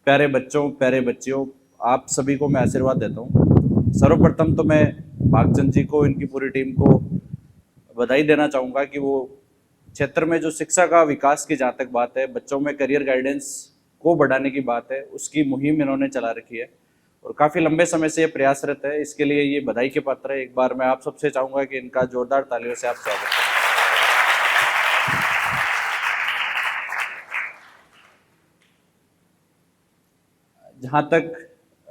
प्यारे बच्चों, प्यारे बच्चियों, आप सभी को मैं आशीर्वाद देता हूँ। सर्वप्रथम तो मैं भागचंद जी को, इनकी पूरी टीम को बधाई देना चाहूँगा कि वो क्षेत्र में जो शिक्षा का विकास की जहाँ तक बात है, बच्चों में करियर गाइडेंस को बढ़ाने की बात है, उसकी मुहिम इन्होंने चला रखी है और काफ़ी लंबे समय से ये प्रयासरत है। इसके लिए ये बधाई के पात्र है। एक बार मैं आप सबसे चाहूँगा कि इनका जोरदार तालियों से आप स्वागत करें। जहाँ तक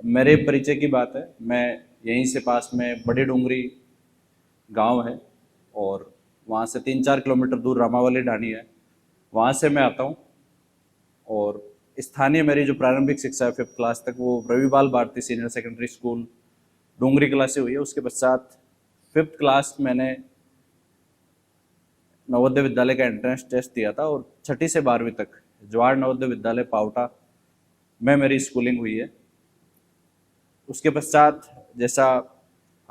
मेरे परिचय की बात है, मैं यहीं से पास में बड़ी डूंगरी गांव है और वहाँ से 3-4 किलोमीटर दूर रामावली ढाणी है, वहाँ से मैं आता हूँ। और स्थानीय मेरी जो प्रारंभिक शिक्षा है 5th क्लास तक, वो Ravibal Bharti senior secondary school Dungri Kala से हुई है। उसके पश्चात 5th क्लास मैंने नवोदय विद्यालय का एंट्रेंस टेस्ट दिया था और 6ठी से 12वीं तक जवाहर नवोदय विद्यालय पावटा में मेरी स्कूलिंग हुई है। उसके पश्चात जैसा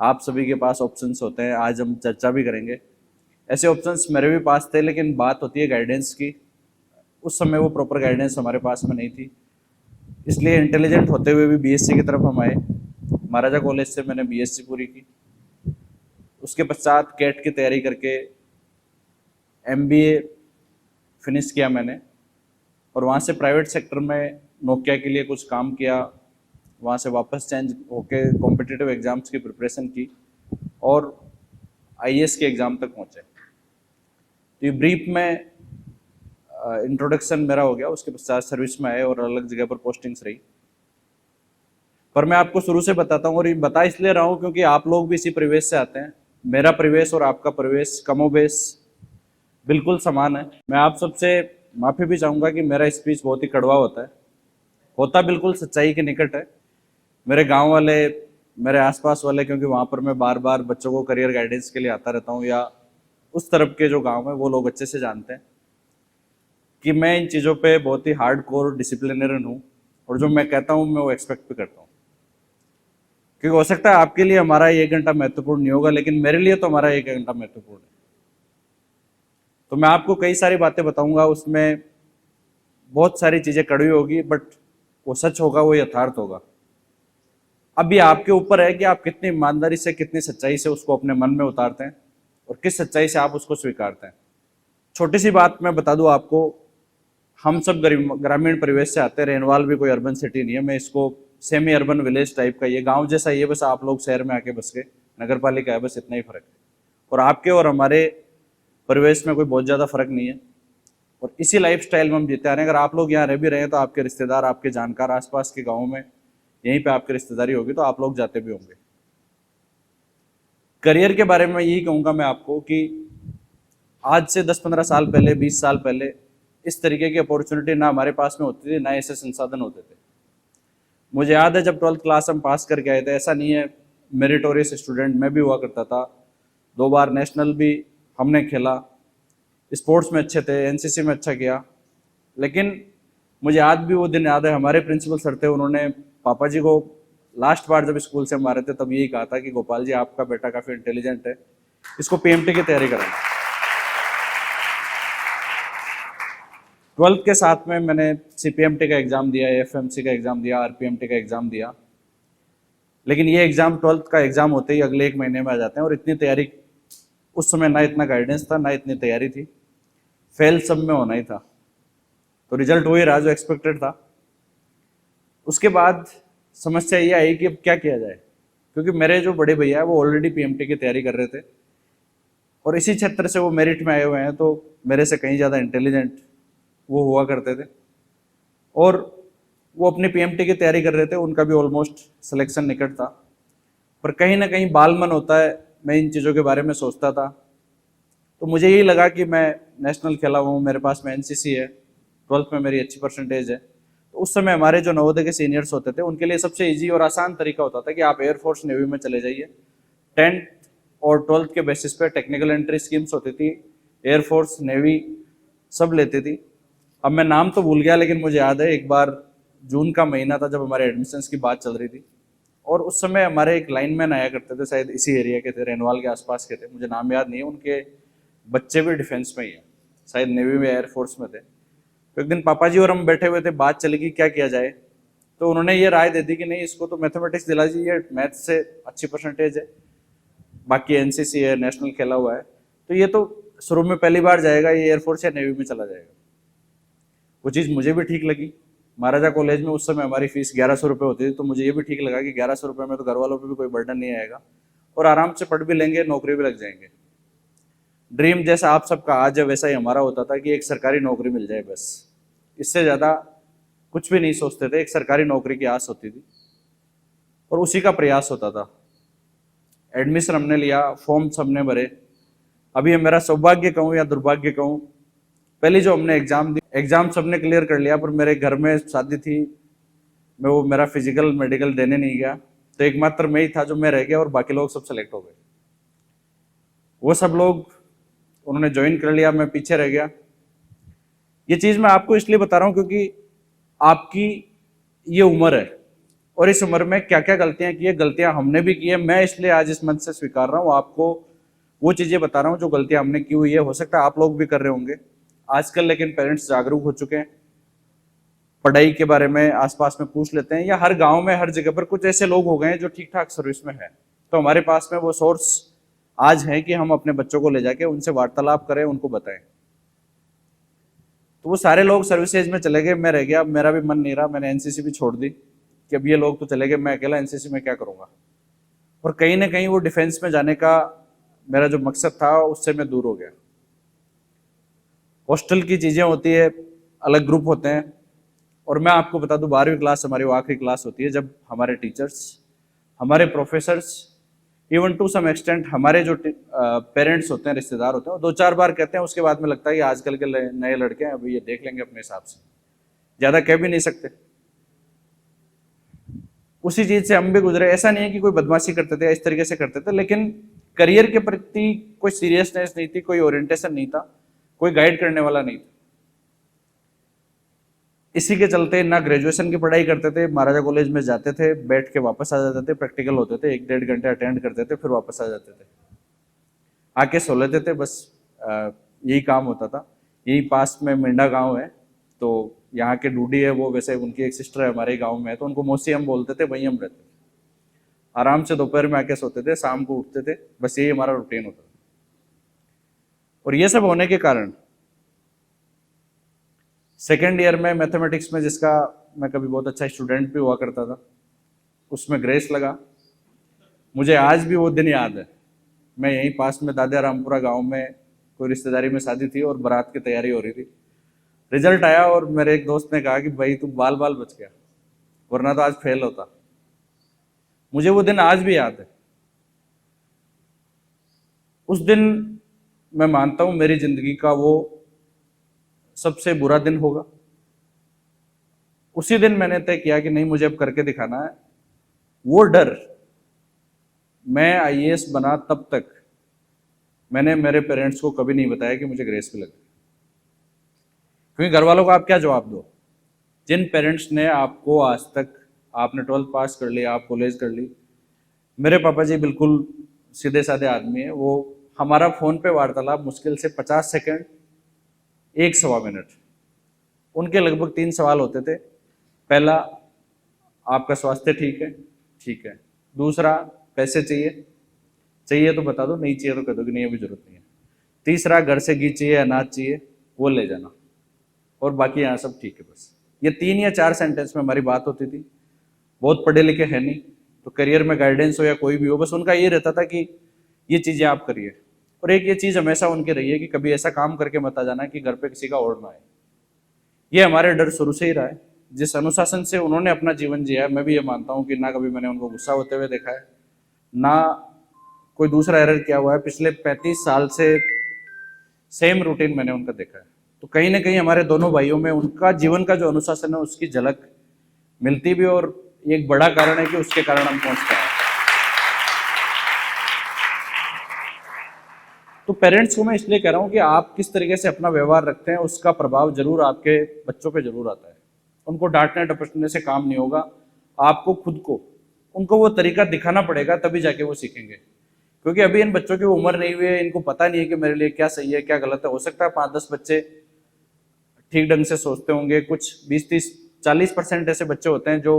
आप सभी के पास ऑप्शंस होते हैं, आज हम चर्चा भी करेंगे, ऐसे ऑप्शंस मेरे भी पास थे, लेकिन बात होती है गाइडेंस की। उस समय वो प्रॉपर गाइडेंस हमारे पास में नहीं थी, इसलिए इंटेलिजेंट होते हुए भी बीएससी की तरफ हम आए। महाराजा कॉलेज से मैंने बीएससी पूरी की। उसके पश्चात कैट की तैयारी करके एमबीए फिनिश किया मैंने और वहाँ से प्राइवेट सेक्टर में नोकिया के लिए कुछ काम किया। वहाँ से वापस चेंज होके कॉम्पिटिटिव एग्जाम्स की प्रिपरेशन की और आईएएस के एग्ज़ाम तक पहुँचे। तो ये ब्रीफ में इंट्रोडक्शन मेरा हो गया। उसके पश्चात सर्विस में आए और अलग जगह पर पोस्टिंग्स रही। पर मैं आपको शुरू से बताता हूँ, और ये बता इसलिए रहा हूँ क्योंकि आप लोग भी इसी परिवेश से आते हैं। मेरा परिवेश और आपका परिवेश कमोबेश बिल्कुल समान है। मैं आप सबसे माफ़ी भी चाहूँगा कि मेरा स्पीच बहुत ही कड़वा होता बिल्कुल सच्चाई के निकट है। मेरे गांव वाले, मेरे आसपास वाले, क्योंकि वहाँ पर मैं बार बार बच्चों को करियर गाइडेंस के लिए आता रहता हूँ, या उस तरफ के जो गांव है वो लोग अच्छे से जानते हैं कि मैं इन चीज़ों पे बहुत ही हार्ड कोर डिसिप्लिनरियन हूँ और जो मैं कहता हूँ मैं वो एक्सपेक्ट भी करता हूँ। क्योंकि हो सकता है आपके लिए हमारा 1 घंटा महत्वपूर्ण नहीं होगा, लेकिन मेरे लिए तो हमारा 1 घंटा महत्वपूर्ण है। तो मैं आपको कई सारी बातें बताऊंगा, उसमें बहुत सारी चीज़ें कड़वी होगी, बट वो सच होगा, वो यथार्थ होगा। अब ये आपके ऊपर है कि आप कितनी ईमानदारी से, कितनी सच्चाई से उसको अपने मन में उतारते हैं और किस सच्चाई से आप उसको स्वीकारते हैं। छोटी सी बात मैं बता दूं आपको, हम सब ग्रामीण परिवेश से आते हैं। रेनवाल भी कोई अर्बन सिटी नहीं है, मैं इसको सेमी अर्बन विलेज टाइप का, ये गांव जैसा ये, बस आप लोग शहर में आके बस गए, नगर पालिका है, बस इतना ही फर्क है। और आपके और हमारे परिवेश में कोई बहुत ज़्यादा फर्क नहीं है और इसी लाइफ स्टाइल में हम जीते आ रहे हैं। अगर आप लोग यहाँ रह भी रहे हैं तो आपके रिश्तेदार, आपके जानकार आसपास के गाँव में, यहीं पे आपकी रिश्तेदारी होगी, तो आप लोग जाते भी होंगे। करियर के बारे में यही कहूँगा मैं आपको कि आज से 10-15 साल पहले, 20 साल पहले इस तरीके की अपॉर्चुनिटी ना हमारे पास में होती थी, ना ऐसे संसाधन होते थे। मुझे याद है जब 12th क्लास हम पास करके आए थे, ऐसा नहीं है, मेरिटोरियस स्टूडेंट मैं भी हुआ करता था। 2 बार नेशनल भी हमने खेला, स्पोर्ट्स में अच्छे थे, एनसीसी में अच्छा किया। लेकिन मुझे आज भी वो दिन याद है, हमारे प्रिंसिपल सर थे, उन्होंने पापा जी को लास्ट बार जब स्कूल से हम आ रहे थे तब यही कहा था कि गोपाल जी, आपका बेटा काफ़ी इंटेलिजेंट है, इसको पीएमटी की तैयारी कराना। 12th के साथ में मैंने सीपीएमटी का एग्ज़ाम दिया, एफएमसी का एग्ज़ाम दिया, आरपीएमटी का एग्ज़ाम दिया। लेकिन ये एग्ज़ाम 12th का एग्ज़ाम होते ही अगले 1 महीने में आ जाते हैं और इतनी तैयारी, उस समय ना इतना गाइडेंस था, ना इतनी तैयारी थी, फेल सब में होना ही था। तो रिजल्ट वही रहा जो एक्सपेक्टेड था। उसके बाद समस्या ये आई कि अब क्या किया जाए, क्योंकि मेरे जो बड़े भैया है वो ऑलरेडी पीएमटी की तैयारी कर रहे थे और इसी क्षेत्र से वो मेरिट में आए हुए हैं, तो मेरे से कहीं ज़्यादा इंटेलिजेंट वो हुआ करते थे और वो अपनी पीएमटी की तैयारी कर रहे थे। उनका भी ऑलमोस्ट सिलेक्शन निकट था, पर कहीं ना कहीं बालमन होता है, मैं इन चीज़ों के बारे में सोचता था। तो मुझे यही लगा कि मैं नेशनल खेला हूँ, मेरे पास में एनसीसी है, 12th में मेरी अच्छी परसेंटेज है। तो उस समय हमारे जो नवोदय के सीनियर्स होते थे उनके लिए सबसे इजी और आसान तरीका होता था कि आप एयरफोर्स नेवी में चले जाइए। 10th और 12th के बेसिस पे टेक्निकल एंट्री स्कीम्स होती थी, एयरफोर्स नेवी सब लेती थी। अब मैं नाम तो भूल गया, लेकिन मुझे याद है एक बार जून का महीना था जब हमारे एडमिशन्स की बात चल रही थी और उस समय हमारे एक लाइनमैन आया करते थे, शायद इसी एरिया के थे, रेनवाल के आसपास के थे, मुझे नाम याद नहीं है। उनके बच्चे भी डिफेंस में ही हैं, शायद नेवी में, एयरफोर्स में थे। तो एक दिन पापा जी और हम बैठे हुए थे, बात चली कि क्या किया जाए। तो उन्होंने ये राय दे दी कि नहीं, इसको तो मैथमेटिक्स दिला दीजिए, मैथ से अच्छी परसेंटेज है, बाकी एनसीसी है, नेशनल खेला हुआ है, तो ये तो शुरू में पहली बार जाएगा, ये एयरफोर्स या नेवी में चला जाएगा। वो चीज़ मुझे भी ठीक लगी। महाराजा कॉलेज में उस समय हमारी फीस 1100 रुपये होती थी, तो मुझे ये भी ठीक लगा कि 1100 रुपये में तो घर वालों पे भी कोई बर्डन नहीं आएगा और आराम से पढ़ भी लेंगे, नौकरी भी लग जाएंगे। ड्रीम जैसा आप सबका आज है वैसा ही हमारा होता था कि एक सरकारी नौकरी मिल जाए, बस इससे ज़्यादा कुछ भी नहीं सोचते थे। एक सरकारी नौकरी की आस होती थी और उसी का प्रयास होता था। एडमिशन हमने लिया, फॉर्म्स हमने भरे। अभी मेरा सौभाग्य कहूँ या दुर्भाग्य कहूँ, पहले जो हमने एग्जाम दी, एग्जाम सबने क्लियर कर लिया, पर मेरे घर में शादी थी, मैं वो मेरा फिजिकल मेडिकल देने नहीं गया, तो एकमात्र मैं ही था जो मैं रह गया और बाकी लोग सब सेलेक्ट हो गए। वो सब लोग उन्होंने ज्वाइन कर लिया, मैं पीछे रह गया। ये चीज़ मैं आपको इसलिए बता रहा हूँ क्योंकि आपकी ये उम्र है और इस उम्र में क्या क्या गलतियां की है, गलतियां हमने भी की है। मैं इसलिए आज इस मंच से स्वीकार रहा हूँ, आपको वो चीज़ें बता रहा हूँ जो गलतियां हमने की हुई है। हो सकता है आप लोग भी कर रहे होंगे आजकल, लेकिन पेरेंट्स जागरूक हो चुके हैं, पढ़ाई के बारे में आसपास में पूछ लेते हैं, या हर गांव में हर जगह पर कुछ ऐसे लोग हो गए हैं जो ठीक ठाक सर्विस में है, तो हमारे पास में वो सोर्स आज है कि हम अपने बच्चों को ले जाके उनसे वार्तालाप करें, उनको बताएं। तो वो सारे लोग सर्विसेज में चले गए, मैं रह गया। मेरा भी मन नहीं रहा, मैंने एनसीसी भी छोड़ दी कि अब ये लोग तो चले गए, मैं अकेला एनसीसी में क्या करूंगा। और कहीं ना कहीं वो डिफेंस में जाने का मेरा जो मकसद था उससे मैं दूर हो गया। हॉस्टल की चीज़ें होती है, अलग ग्रुप होते हैं, और मैं आपको बता दूं 12वीं क्लास हमारी वो आखिरी क्लास होती है जब हमारे टीचर्स, हमारे professors, even to some extent हमारे जो पेरेंट्स होते हैं, रिश्तेदार होते हैं, वो 2-4 बार कहते हैं, उसके बाद में लगता है कि आजकल के नए लड़के हैं, अभी ये देख लेंगे अपने हिसाब से, ज़्यादा कह भी नहीं सकते। उसी चीज़ से हम भी गुजरे। ऐसा नहीं है कि कोई बदमाशी करते थे, इस तरीके से करते थे, लेकिन करियर के प्रति कोई सीरियसनेस नहीं थी, कोई ओरिएंटेशन नहीं था, कोई गाइड करने वाला नहीं था। इसी के चलते ना ग्रेजुएशन की पढ़ाई करते थे, महाराजा कॉलेज में जाते थे, बैठ के वापस आ जाते थे, प्रैक्टिकल होते थे, 1-1.5 घंटे अटेंड करते थे, फिर वापस आ जाते थे, आके सो लेते थे, बस यही काम होता था। यही पास में मिंडा गांव है, तो यहाँ के डूडी है वो, वैसे उनकी एक सिस्टर है हमारे गांव में, तो उनको मौसी हम बोलते थे, वहीं हम रहते थे। आराम से दोपहर में आके सोते थे, शाम को उठते थे, बस यही हमारा रूटीन होता था। और ये सब होने के कारण सेकेंड ईयर में मैथमेटिक्स में, जिसका मैं कभी बहुत अच्छा स्टूडेंट भी हुआ करता था, उसमें ग्रेस लगा। मुझे आज भी वो दिन याद है। मैं यहीं पास में दादा रामपुरा गांव में कोई रिश्तेदारी में शादी थी और बारात की तैयारी हो रही थी। रिजल्ट आया और मेरे एक दोस्त ने कहा कि भाई तू बाल बाल बच गया, वरना तो आज फेल होता। मुझे वो दिन आज भी याद है। उस दिन मैं मानता हूं मेरी जिंदगी का वो सबसे बुरा दिन होगा। उसी दिन मैंने तय किया कि नहीं, मुझे अब करके दिखाना है। वो डर, मैं आईएएस बना तब तक मैंने मेरे पेरेंट्स को कभी नहीं बताया कि मुझे ग्रेस भी लगे, क्योंकि घर वालों को आप क्या जवाब दो। जिन पेरेंट्स ने आपको आज तक, आपने 12th पास कर लिया, आप कॉलेज कर ली, मेरे पापा जी बिल्कुल सीधे साधे आदमी है। वो हमारा फोन पे वार्तालाप मुश्किल से 50 सेकंड, 1-1.25 मिनट, उनके लगभग 3 सवाल होते थे। पहला, आपका स्वास्थ्य ठीक है? ठीक है। दूसरा, पैसे चाहिए? चाहिए तो बता दो, नहीं चाहिए तो कह दो कि नहीं अभी जरूरत नहीं है। तीसरा, घर से घी चाहिए, अनाज चाहिए, वो ले जाना, और बाकी यहाँ सब ठीक है। बस ये 3 या 4 सेंटेंस में हमारी बात होती थी। बहुत पढ़े लिखे है नहीं, तो करियर में गाइडेंस हो या कोई भी हो, बस उनका ये रहता था कि ये चीज़ें आप करिए। और एक ये चीज़ हमेशा उनकी रही है कि कभी ऐसा काम करके मत आ जाना कि घर पे किसी का और ना आए। ये हमारे डर शुरू से ही रहा है। जिस अनुशासन से उन्होंने अपना जीवन जिया है, मैं भी ये मानता हूँ कि ना कभी मैंने उनको गुस्सा होते हुए देखा है, ना कोई दूसरा एरर किया हुआ है। पिछले 35 साल से सेम रूटीन मैंने उनका देखा है। तो कहीं ना कहीं हमारे दोनों भाइयों में उनका जीवन का जो अनुशासन है उसकी झलक मिलती भी, और एक बड़ा कारण है कि उसके कारण हम पहुंच पाए। तो पेरेंट्स को मैं इसलिए कह रहा हूं कि आप किस तरीके से अपना व्यवहार रखते हैं उसका प्रभाव जरूर आपके बच्चों पे जरूर आता है। उनको डांटने डपटने से काम नहीं होगा, आपको खुद को उनको वो तरीका दिखाना पड़ेगा, तभी जाके वो सीखेंगे। क्योंकि अभी इन बच्चों की उम्र नहीं हुई है, इनको पता नहीं है कि मेरे लिए क्या सही है क्या गलत है। हो सकता है 5-10 बच्चे ठीक ढंग से सोचते होंगे, कुछ 20-30 40% ऐसे बच्चे होते हैं जो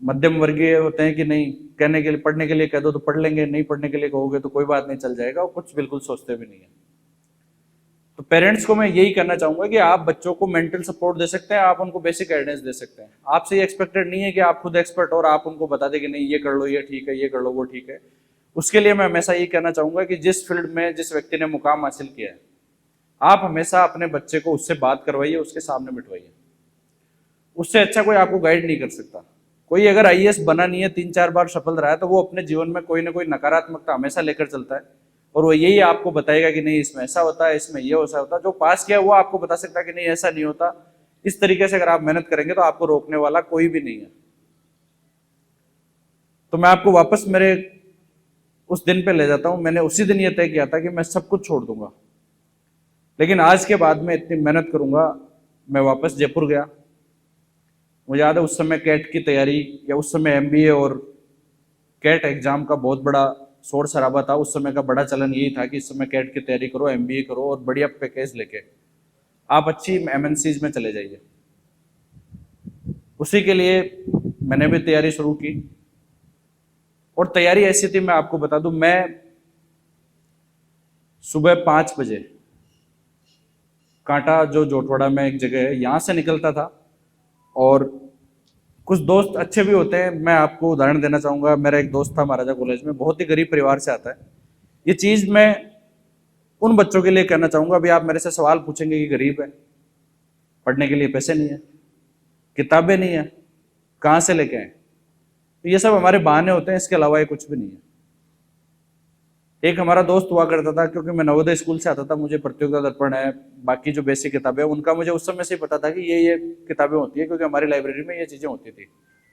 मध्यम वर्गीय होते हैं कि नहीं, कहने के लिए पढ़ने के लिए कह दो तो पढ़ लेंगे, नहीं पढ़ने के लिए कहोगे तो कोई बात नहीं, चल जाएगा, और कुछ बिल्कुल सोचते भी नहीं है। तो पेरेंट्स को मैं यही कहना चाहूंगा कि आप बच्चों को मेंटल सपोर्ट दे सकते हैं, आप उनको बेसिक गाइडेंस दे सकते हैं। आपसे ये एक्सपेक्टेड नहीं है कि आप खुद एक्सपर्ट और आप उनको बता दें कि नहीं ये कर लो ये ठीक है, ये कर लो वो ठीक है। उसके लिए मैं हमेशा ये कहना चाहूंगा कि जिस फील्ड में जिस व्यक्ति ने मुकाम हासिल किया है, आप हमेशा अपने बच्चे को उससे बात करवाइए, उसके सामने बिठवाइए। उससे अच्छा कोई आपको गाइड नहीं कर सकता। कोई अगर आईएएस बना नहीं है, 3-4 बार सफल रहा है, तो वो अपने जीवन में कोई ना कोई नकारात्मकता हमेशा लेकर चलता है, और वो यही आपको बताएगा कि नहीं इसमें ऐसा होता है, इसमें ये ऐसा होता है। जो पास किया वो आपको बता सकता है कि नहीं ऐसा नहीं होता। इस तरीके से अगर आप मेहनत करेंगे तो आपको रोकने वाला कोई भी नहीं है। तो मैं आपको वापस मेरे उस दिन पे ले जाता हूं। मैंने उसी दिन ये तय किया था कि मैं सब कुछ छोड़ दूंगा, लेकिन आज के बाद मैं इतनी मेहनत करूंगा। मैं वापस जयपुर गया। मुझे याद है उस समय कैट की तैयारी, या उस समय एमबीए और कैट एग्जाम का बहुत बड़ा शोर शराबा था। उस समय का बड़ा चलन यही था कि इस समय कैट की तैयारी करो, एमबीए करो और बढ़िया पैकेज लेके आप अच्छी एमएनसीज में चले जाइए। उसी के लिए मैंने भी तैयारी शुरू की, और तैयारी ऐसी थी, मैं आपको बता दूं, मैं सुबह 5 बजे कांटा जो जोटवाड़ा में एक जगह है, यहां से निकलता था। और कुछ दोस्त अच्छे भी होते हैं। मैं आपको उदाहरण देना चाहूंगा। मेरा एक दोस्त था महाराजा कॉलेज में, बहुत ही गरीब परिवार से आता है। ये चीज मैं उन बच्चों के लिए कहना चाहूंगा, अभी आप मेरे से सवाल पूछेंगे कि गरीब है, पढ़ने के लिए पैसे नहीं है, किताबें नहीं है, कहां से लेके आए, तो ये सब हमारे बहाने होते हैं, इसके अलावा ये कुछ भी नहीं है। एक हमारा दोस्त हुआ करता था, क्योंकि मैं नवोदय स्कूल से आता था, मुझे प्रतियोगिता दर्पण है, बाकी जो बेसिक किताबें, उनका मुझे उस समय से ही पता था कि ये किताबें होती है, क्योंकि हमारी लाइब्रेरी में ये चीजें होती थी।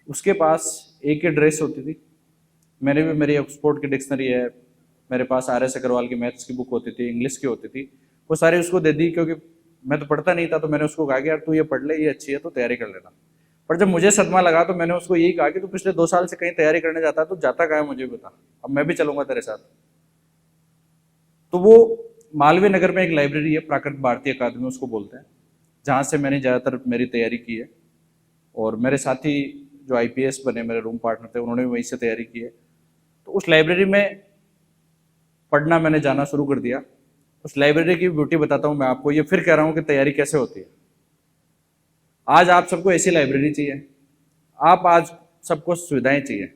उसके पास एक ही ड्रेस होती थी, मैंने भी, मेरी ऑक्सफोर्ड की डिक्शनरी है, मेरे पास RS अग्रवाल की मैथ्स की बुक होती थी, इंग्लिश की होती थी, वो सारी उसको दे दी, क्योंकि मैं तो पढ़ता नहीं था। तो मैंने उसको कहा कि यार तू ये पढ़ ले, ये अच्छी है, तो तैयारी कर लेना। पर जब मुझे सदमा लगा तो मैंने उसको यही कहा कि तू पिछले 2 साल से कहीं तैयारी करने जाता है, तो जाता कहाँ है मुझे बता, अब मैं भी चलूंगा तेरे साथ। तो वो मालवीय नगर में एक लाइब्रेरी है, प्राकृत भारती अकादमी उसको बोलते हैं, जहाँ से मैंने ज़्यादातर मेरी तैयारी की है। और मेरे साथी जो IPS बने, मेरे रूम पार्टनर थे, उन्होंने भी वहीं से तैयारी की है। तो उस लाइब्रेरी में पढ़ना मैंने जाना शुरू कर दिया। उस लाइब्रेरी की ब्यूटी बताता हूँ मैं आपको, ये फिर कह रहा हूँ कि तैयारी कैसे होती है। आज आप सबको ऐसी लाइब्रेरी चाहिए, आप आज सबको सुविधाएं चाहिए।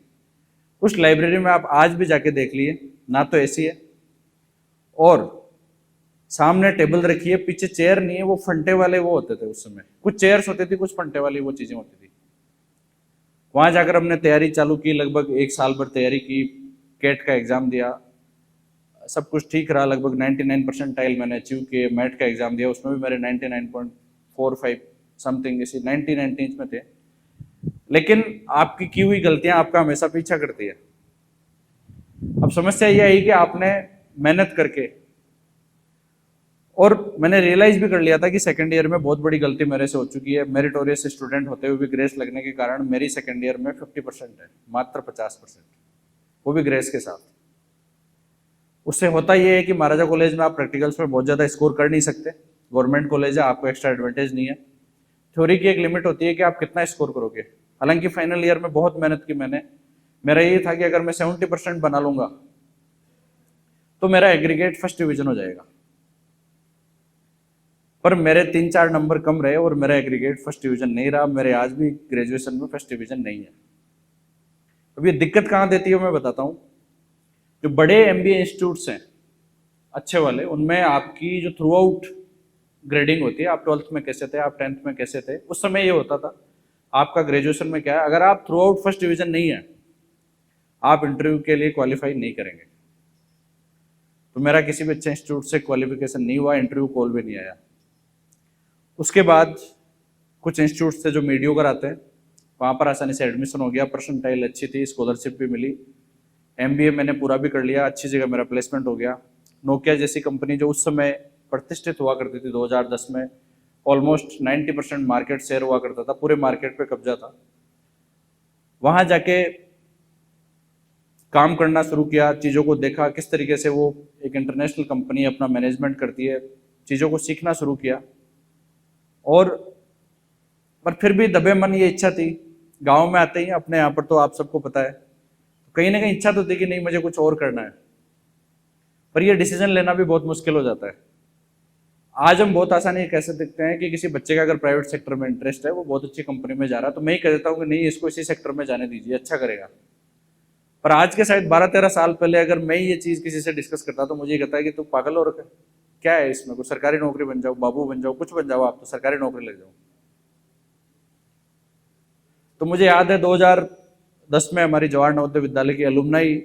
उस लाइब्रेरी में आप आज भी जाके देख लिए, ना तो ऐसी है, और सामने टेबल रखी है, पीछे चेयर नहीं है, वो फंटे वाले वो होते थे उस समय, कुछ चेयर्स होती थी, कुछ फंटे वाली वो चीजें होती थी। वहां जाकर हमने तैयारी चालू की, लगभग 1 साल भर तैयारी की, कैट का एग्जाम दिया, सब कुछ ठीक रहा, लगभग 99 परसेंटाइल मैंने अचीव किए। मैट का एग्जाम दिया, उसमें भी मेरे 99.45 समथिंग, इसी 90 में थे। लेकिन आपकी की हुई गलतियां आपका हमेशा पीछा करती है। अब समस्या यह आई कि आपने मेहनत करके, और मैंने रियलाइज भी कर लिया था कि सेकंड ईयर में बहुत बड़ी गलती मेरे से हो चुकी है। मेरिटोरियस स्टूडेंट होते हुए भी ग्रेस लगने के कारण मेरी सेकंड ईयर में 50% है, मात्र 50%, वो भी ग्रेस के साथ। उससे होता यह है कि महाराजा कॉलेज में आप प्रैक्टिकल्स में बहुत ज़्यादा स्कोर कर नहीं सकते, गवर्नमेंट कॉलेज है, आपको एक्स्ट्रा एडवांटेज नहीं है। थ्योरी की एक लिमिट होती है कि आप कितना स्कोर करोगे। हालांकि फाइनल ईयर में बहुत मेहनत की मैंने, मेरा ये था कि अगर मैं 70% बना लूंगा तो मेरा एग्रीगेट फर्स्ट डिवीजन हो जाएगा। पर मेरे 3-4 नंबर कम रहे और मेरा एग्रीगेट फर्स्ट डिवीजन नहीं रहा। मेरे आज भी ग्रेजुएशन में फर्स्ट डिवीजन नहीं है। अब ये दिक्कत कहाँ देती है मैं बताता हूँ। जो बड़े MBA इंस्टीट्यूट्स हैं अच्छे वाले, उनमें आपकी जो थ्रू आउट ग्रेडिंग होती है, आप 12th में कैसे थे, आप 10th में कैसे थे, उस समय ये होता था। आपका ग्रेजुएशन में क्या है, अगर आप थ्रू आउट फर्स्ट डिवीजन नहीं है, आप इंटरव्यू के लिए क्वालिफाई नहीं करेंगे। तो मेरा किसी भी अच्छे इंस्टीट्यूट से क्वालिफिकेशन नहीं हुआ, इंटरव्यू कॉल भी नहीं आया। उसके बाद कुछ इंस्टीट्यूट थे जो मीडियोकर आते हैं, वहाँ पर आसानी से एडमिशन हो गया, परसेंटाइल अच्छी थी, स्कॉलरशिप भी मिली, MBA मैंने पूरा भी कर लिया, अच्छी जगह मेरा प्लेसमेंट हो गया। नोकिया जैसी कंपनी जो उस समय प्रतिष्ठित हुआ करती थी, 2010 में ऑलमोस्ट 90% मार्केट शेयर हुआ करता था, पूरे मार्केट पे कब्जा था। वहाँ जाके काम करना शुरू किया, चीज़ों को देखा किस तरीके से वो एक इंटरनेशनल कंपनी अपना मैनेजमेंट करती है, चीज़ों को सीखना शुरू किया। और पर फिर भी दबे मन ये इच्छा थी, गांव में आते ही अपने यहाँ पर तो आप सबको पता है, कहीं ना कहीं इच्छा तो थी कि नहीं मुझे कुछ और करना है, पर ये डिसीजन लेना भी बहुत मुश्किल हो जाता है। आज हम बहुत आसानी कैसे देखते हैं कि किसी बच्चे का अगर प्राइवेट सेक्टर में इंटरेस्ट है, वो बहुत अच्छी कंपनी में जा रहा है, तो मैं ही कह देता हूँ कि नहीं इसको इसी सेक्टर में जाने दीजिए, अच्छा करेगा। पर आज के शायद 12-13 साल पहले अगर मैं ये चीज किसी से डिस्कस करता तो मुझे ये कहता है कि तू पागल हो रखा है, क्या है इसमें, कोई सरकारी नौकरी बन जाओ, बाबू बन जाओ, कुछ बन जाओ, आप तो सरकारी नौकरी लग जाओ। तो मुझे याद है 2010 में हमारी जवाहर नवोदय विद्यालय की अलुमनाई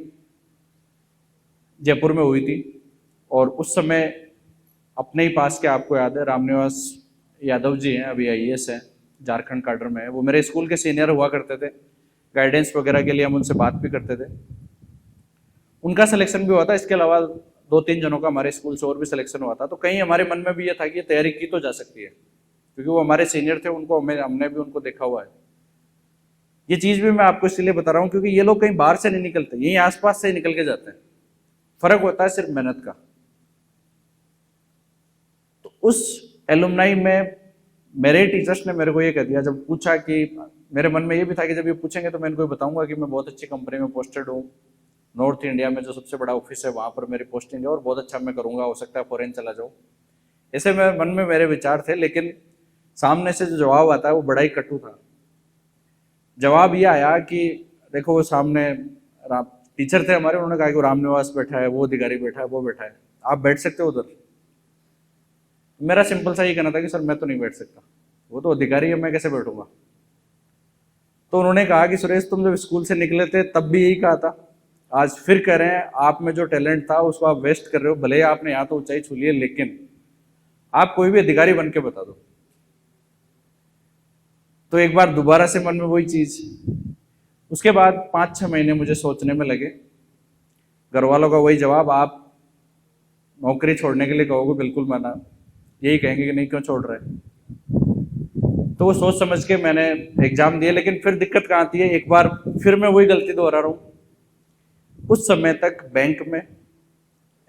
जयपुर में हुई थी, और उस समय अपने ही पास के, आपको याद है, रामनिवास यादव जी हैं, अभी आईएएस हैं, झारखंड काडर में है, वो मेरे स्कूल के सीनियर हुआ करते थे, गाइडेंस वगैरह के लिए हम उनसे बात भी करते थे। उनका सिलेक्शन भी हुआ था, इसके अलावा 2-3 जनों का हमारे स्कूल से और भी सिलेक्शन हुआ था। तो कहीं हमारे मन में भी ये था कि ये तैयारी की तो जा सकती है, क्योंकि वो हमारे सीनियर थे, उनको हमने भी उनको देखा हुआ है। ये चीज भी मैं आपको इसलिए बता रहा हूँ क्योंकि ये लोग कहीं बाहर से नहीं निकलते, यहीं आसपास से निकल के जाते हैं। फर्क होता है सिर्फ मेहनत का। तो उस एलुमनाई में मेरे टीचर्स ने मेरे को ये कह दिया, जब पूछा कि मेरे मन में ये भी था कि जब ये पूछेंगे तो मैं इनको बताऊंगा कि मैं बहुत अच्छी कंपनी में पोस्टेड हूँ, नॉर्थ इंडिया में जो सबसे बड़ा ऑफिस है वहां पर मेरी पोस्टिंग है, और बहुत अच्छा मैं करूंगा, हो सकता है फॉरेन चला जाऊं। ऐसे मेरे मन में मेरे विचार थे, लेकिन सामने से जो जवाब आता है वो बड़ा ही कटु था। जवाब ये आया कि देखो, वो सामने टीचर थे हमारे, उन्होंने कहा कि वो रामनिवास बैठा है, वो अधिकारी बैठा है, वो बैठा है, आप बैठ सकते हो उधर। मेरा सिंपल सा ये कहना था कि सर मैं तो नहीं बैठ सकता, वो तो अधिकारी है, मैं कैसे बैठूंगा। तो उन्होंने कहा कि सुरेश तुम जब स्कूल से निकले थे तब भी यही कहा था, आज फिर कह रहे हैं आप में जो टैलेंट था उसको आप वेस्ट कर रहे हो, भले ही आपने यहाँ तो ऊंचाई छू ली है, लेकिन आप कोई भी अधिकारी बन के बता दो। तो एक बार दोबारा से मन में वही चीज। उसके बाद 5-6 महीने मुझे सोचने में लगे। घर वालों का वही जवाब, आप नौकरी छोड़ने के लिए कहोगे बिल्कुल मना, यही कहेंगे कि नहीं क्यों छोड़ रहे। तो वो सोच समझ के मैंने एग्जाम दिए, लेकिन फिर दिक्कत कहाँ आती है, एक बार फिर मैं वही गलती दोहरा रहा हूँ। उस समय तक बैंक में,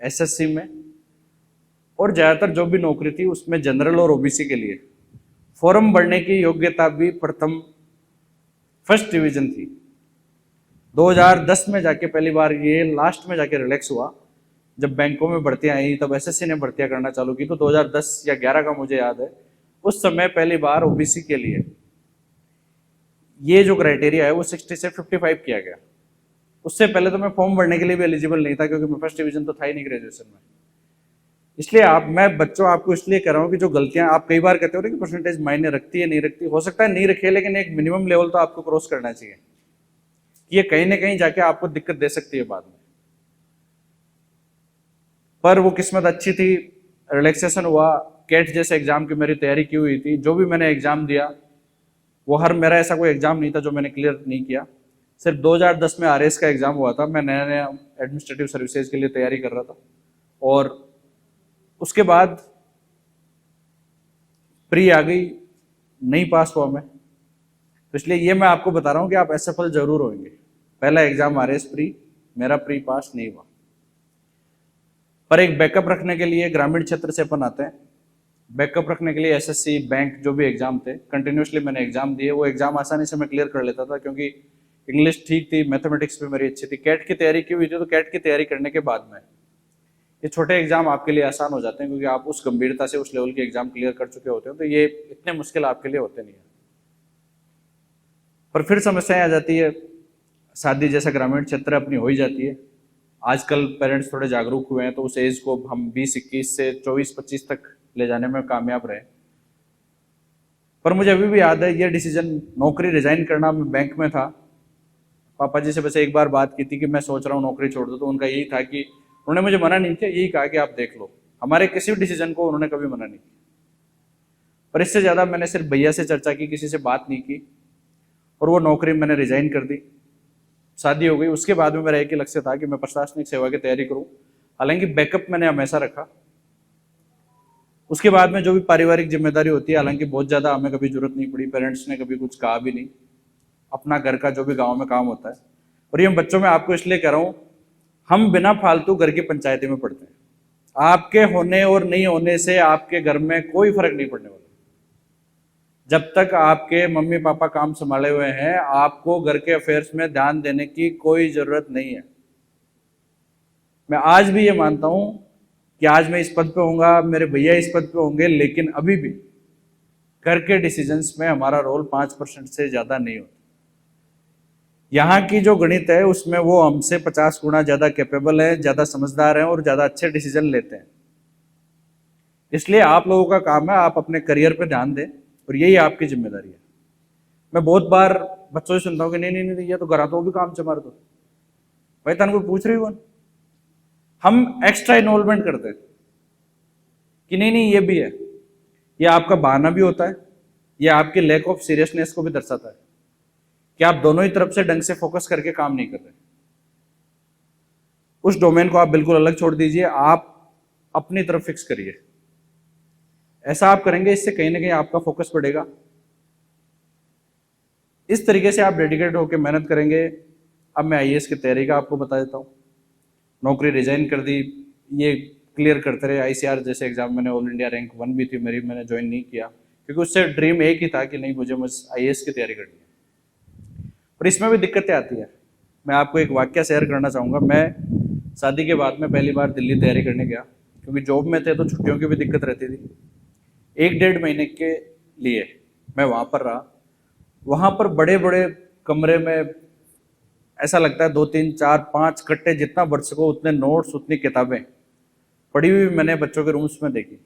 एसएससी में, और ज्यादातर जो भी नौकरी थी उसमें जनरल और ओबीसी के लिए फॉर्म भरने की योग्यता भी प्रथम फर्स्ट डिवीजन थी। 2010 में जाके पहली बार ये लास्ट में जाके रिलैक्स हुआ, जब बैंकों में भर्तियां आई तब एसएससी ने भर्तियां करना चालू की। तो 2010 या 11 का मुझे याद है, उस समय पहली बार ओबीसी के लिए ये जो क्राइटेरिया है वो 60 से 55 किया गया। उससे पहले तो मैं फॉर्म भरने के लिए भी एलिजिबल नहीं था, क्योंकि मैं फर्स्ट डिवीजन तो था ही नहीं ग्रेजुएशन में। इसलिए मैं बच्चों आपको इसलिए कह रहा हूँ कि जो गलतियां आप कई बार कहते हो ना कि परसेंटेज मायने रखती है नहीं रखती, हो सकता है नहीं रखे, लेकिन एक मिनिमम लेवल तो आपको क्रॉस करना चाहिए। ये कहीं ना कहीं जाके आपको दिक्कत दे सकती है बाद में। पर वो किस्मत अच्छी थी, रिलैक्सेशन हुआ। कैट जैसे एग्जाम की मेरी तैयारी की हुई थी, जो भी मैंने एग्जाम दिया वो मेरा ऐसा कोई एग्जाम नहीं था जो मैंने क्लियर नहीं किया। सिर्फ 2010 में आरएस का एग्जाम हुआ था, मैं नया नया एडमिनिस्ट्रेटिव सर्विसेज के लिए तैयारी कर रहा था, और उसके बाद प्री आ गई, नहीं पास हुआ मैं। तो इसलिए ये मैं आपको बता रहा हूं कि आप एसएफएल जरूर होंगे। पहला एग्जाम आरएस प्री, मेरा प्री पास नहीं हुआ। पर एक बैकअप रखने के लिए, ग्रामीण क्षेत्र से अपन आते हैं, बैकअप रखने के लिए एसएससी, बैंक, जो भी एग्जाम थे कंटिन्यूसली मैंने एग्जाम दिए। वो एग्जाम आसानी से मैं क्लियर कर लेता था, क्योंकि इंग्लिश ठीक थी, मैथमेटिक्स भी मेरी अच्छी थी। कैट की तैयारी की हुई थी, तो कैट की तैयारी करने के बाद में ये छोटे एग्जाम आपके लिए आसान हो जाते हैं, क्योंकि आप उस गंभीरता से उस लेवल के एग्जाम क्लियर कर चुके होते हैं, तो ये इतने मुश्किल आपके लिए होते नहीं है। पर फिर समस्याएं आ जाती है, शादी जैसा ग्रामीण क्षेत्र अपनी हो ही जाती है। आजकल पेरेंट्स थोड़े जागरूक हुए हैं, तो उस एज को हम 20-21 से 24-25 तक ले जाने में कामयाब रहे। पर मुझे अभी भी याद है ये डिसीजन, नौकरी रिजाइन करना। मैं बैंक में था, पापा जी से बस एक बार बात की थी कि मैं सोच रहा हूँ नौकरी छोड़ दो, तो उनका यही था कि उन्होंने मुझे मना नहीं किया, यही कहा कि आप देख लो। हमारे किसी भी डिसीजन को उन्होंने कभी मना नहीं किया। पर इससे ज्यादा मैंने सिर्फ भैया से चर्चा की, किसी से बात नहीं की, और वो नौकरी मैंने रिजाइन कर दी। शादी हो गई। उसके बाद में मेरा एक ही लक्ष्य था कि मैं प्रशासनिक सेवा की तैयारी करूं, हालांकि बैकअप मैंने हमेशा रखा। उसके बाद में जो भी पारिवारिक जिम्मेदारी होती है, हालांकि बहुत ज्यादा हमें कभी जरूरत नहीं पड़ी, पेरेंट्स ने कभी कुछ कहा भी नहीं। अपना घर का जो भी गांव में काम होता है, और ये बच्चों में आपको इसलिए कह रहा हूं, हम बिना फालतू घर की पंचायती में पढ़ते हैं। आपके होने और नहीं होने से आपके घर में कोई फर्क नहीं पड़ने वाला। जब तक आपके मम्मी पापा काम संभाले हुए हैं, आपको घर के अफेयर्स में ध्यान देने की कोई जरूरत नहीं है। मैं आज भी ये मानता हूं कि आज मैं इस पद पे होऊंगा, मेरे भैया इस पद पे होंगे, लेकिन अभी भी घर के डिसीजंस में हमारा रोल 5% से ज्यादा नहीं होता। यहाँ की जो गणित है उसमें वो हमसे 50 गुना ज्यादा कैपेबल है, ज्यादा समझदार हैं और ज्यादा अच्छे डिसीजन लेते हैं। इसलिए आप लोगों का काम है आप अपने करियर पे ध्यान दें और यही आपकी जिम्मेदारी है। मैं बहुत बार बच्चों से सुनता हूँ कि नहीं नहीं नहीं, ये तो घर तो भी काम चमार दो भाई, तन कोई पूछ रही हो। हम एक्स्ट्रा इन्वॉल्वमेंट करते हैं कि नहीं नहीं ये भी है। ये आपका बहाना भी होता है, ये आपके लैक ऑफ सीरियसनेस को भी दर्शाता है कि आप दोनों ही तरफ से ढंग से फोकस करके काम नहीं कर रहे। उस डोमेन को आप बिल्कुल अलग छोड़ दीजिए, आप अपनी तरफ फिक्स करिए। ऐसा आप करेंगे, इससे कहीं ना कहीं आपका फोकस बढ़ेगा। इस तरीके से आप डेडिकेटेड होकर मेहनत करेंगे। अब मैं आईएएस की तैयारी का आपको बता देता हूँ। नौकरी रिजाइन कर दी, ये क्लियर करते रहे। आईसीआर जैसे एग्जाम मैंने, ऑल इंडिया रैंक 1 भी थी मेरी, मैंने ज्वाइन नहीं किया क्योंकि उससे ड्रीम एक ही था कि नहीं मुझे आईएएस की तैयारी करनी है। और इसमें भी दिक्कतें आती है। मैं आपको एक वाक्य शेयर करना चाहूँगा। मैं शादी के बाद में पहली बार दिल्ली तैयारी करने गया, क्योंकि जॉब में थे तो छुट्टियों की भी दिक्कत रहती थी। 1-1.5 महीने के लिए मैं वहाँ पर रहा। वहाँ पर बड़े बड़े कमरे में ऐसा लगता है 2, 3, 4, 5 कट्टे, जितना बढ़ सको उतने नोट्स, उतनी किताबें पढ़ी हुई मैंने बच्चों के रूम्स में देखी।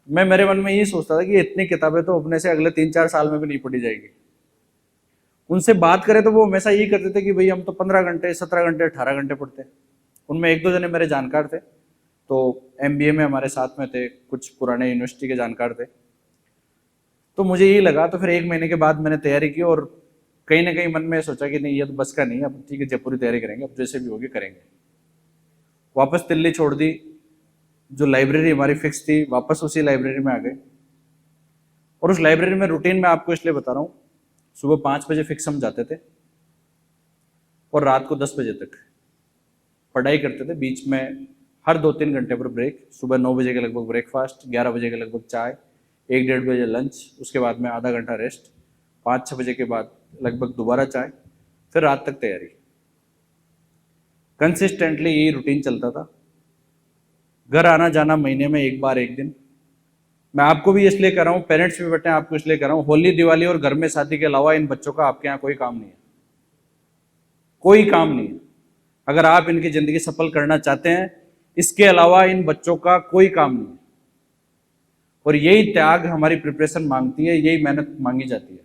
मैं मेरे मन में ये सोचता था कि इतनी किताबें तो अपने से अगले 3-4 साल में भी नहीं पढ़ी जाएगी। उनसे बात करें तो वो हमेशा यही करते थे कि भाई हम तो 15 घंटे, 17 घंटे, 18 घंटे पढ़ते हैं। उनमें 1-2 जने मेरे जानकार थे, तो एमबीए में हमारे साथ में थे, कुछ पुराने यूनिवर्सिटी के जानकार थे। तो मुझे यही लगा, तो फिर 1 महीने के बाद मैंने तैयारी की और कहीं ना कहीं मन में सोचा कि नहीं ये तो बस का नहीं है, अब ठीक है जब पूरी तैयारी करेंगे, अब जैसे भी होगी करेंगे। वापस दिल्ली छोड़ दी, जो लाइब्रेरी हमारी फिक्स थी वापस उसी लाइब्रेरी में आ गए। और उस लाइब्रेरी में रूटीन में आपको इसलिए बता रहा हूँ, सुबह 5 बजे फिक्स हम जाते थे और रात को 10 बजे तक पढ़ाई करते थे। बीच में हर 2-3 घंटे पर ब्रेक, सुबह 9 बजे के लगभग ब्रेकफास्ट, 11 बजे के लगभग चाय, 1-1.5 बजे लंच, उसके बाद में आधा घंटा रेस्ट, 5-6 बजे के बाद लगभग दोबारा चाय, फिर रात तक तैयारी। कंसिस्टेंटली यही रूटीन चलता था। घर आना जाना महीने में 1 बार 1 दिन। मैं आपको भी इसलिए कर रहा हूँ, पेरेंट्स भी बैठे हैं आपको इसलिए कर रहा हूँ, होली दिवाली और घर में शादी के अलावा इन बच्चों का आपके यहाँ कोई काम नहीं है, कोई काम नहीं है। अगर आप इनकी जिंदगी सफल करना चाहते हैं, इसके अलावा इन बच्चों का कोई काम नहीं है। और यही त्याग हमारी प्रिपरेशन मांगती है, यही मेहनत मांगी जाती है।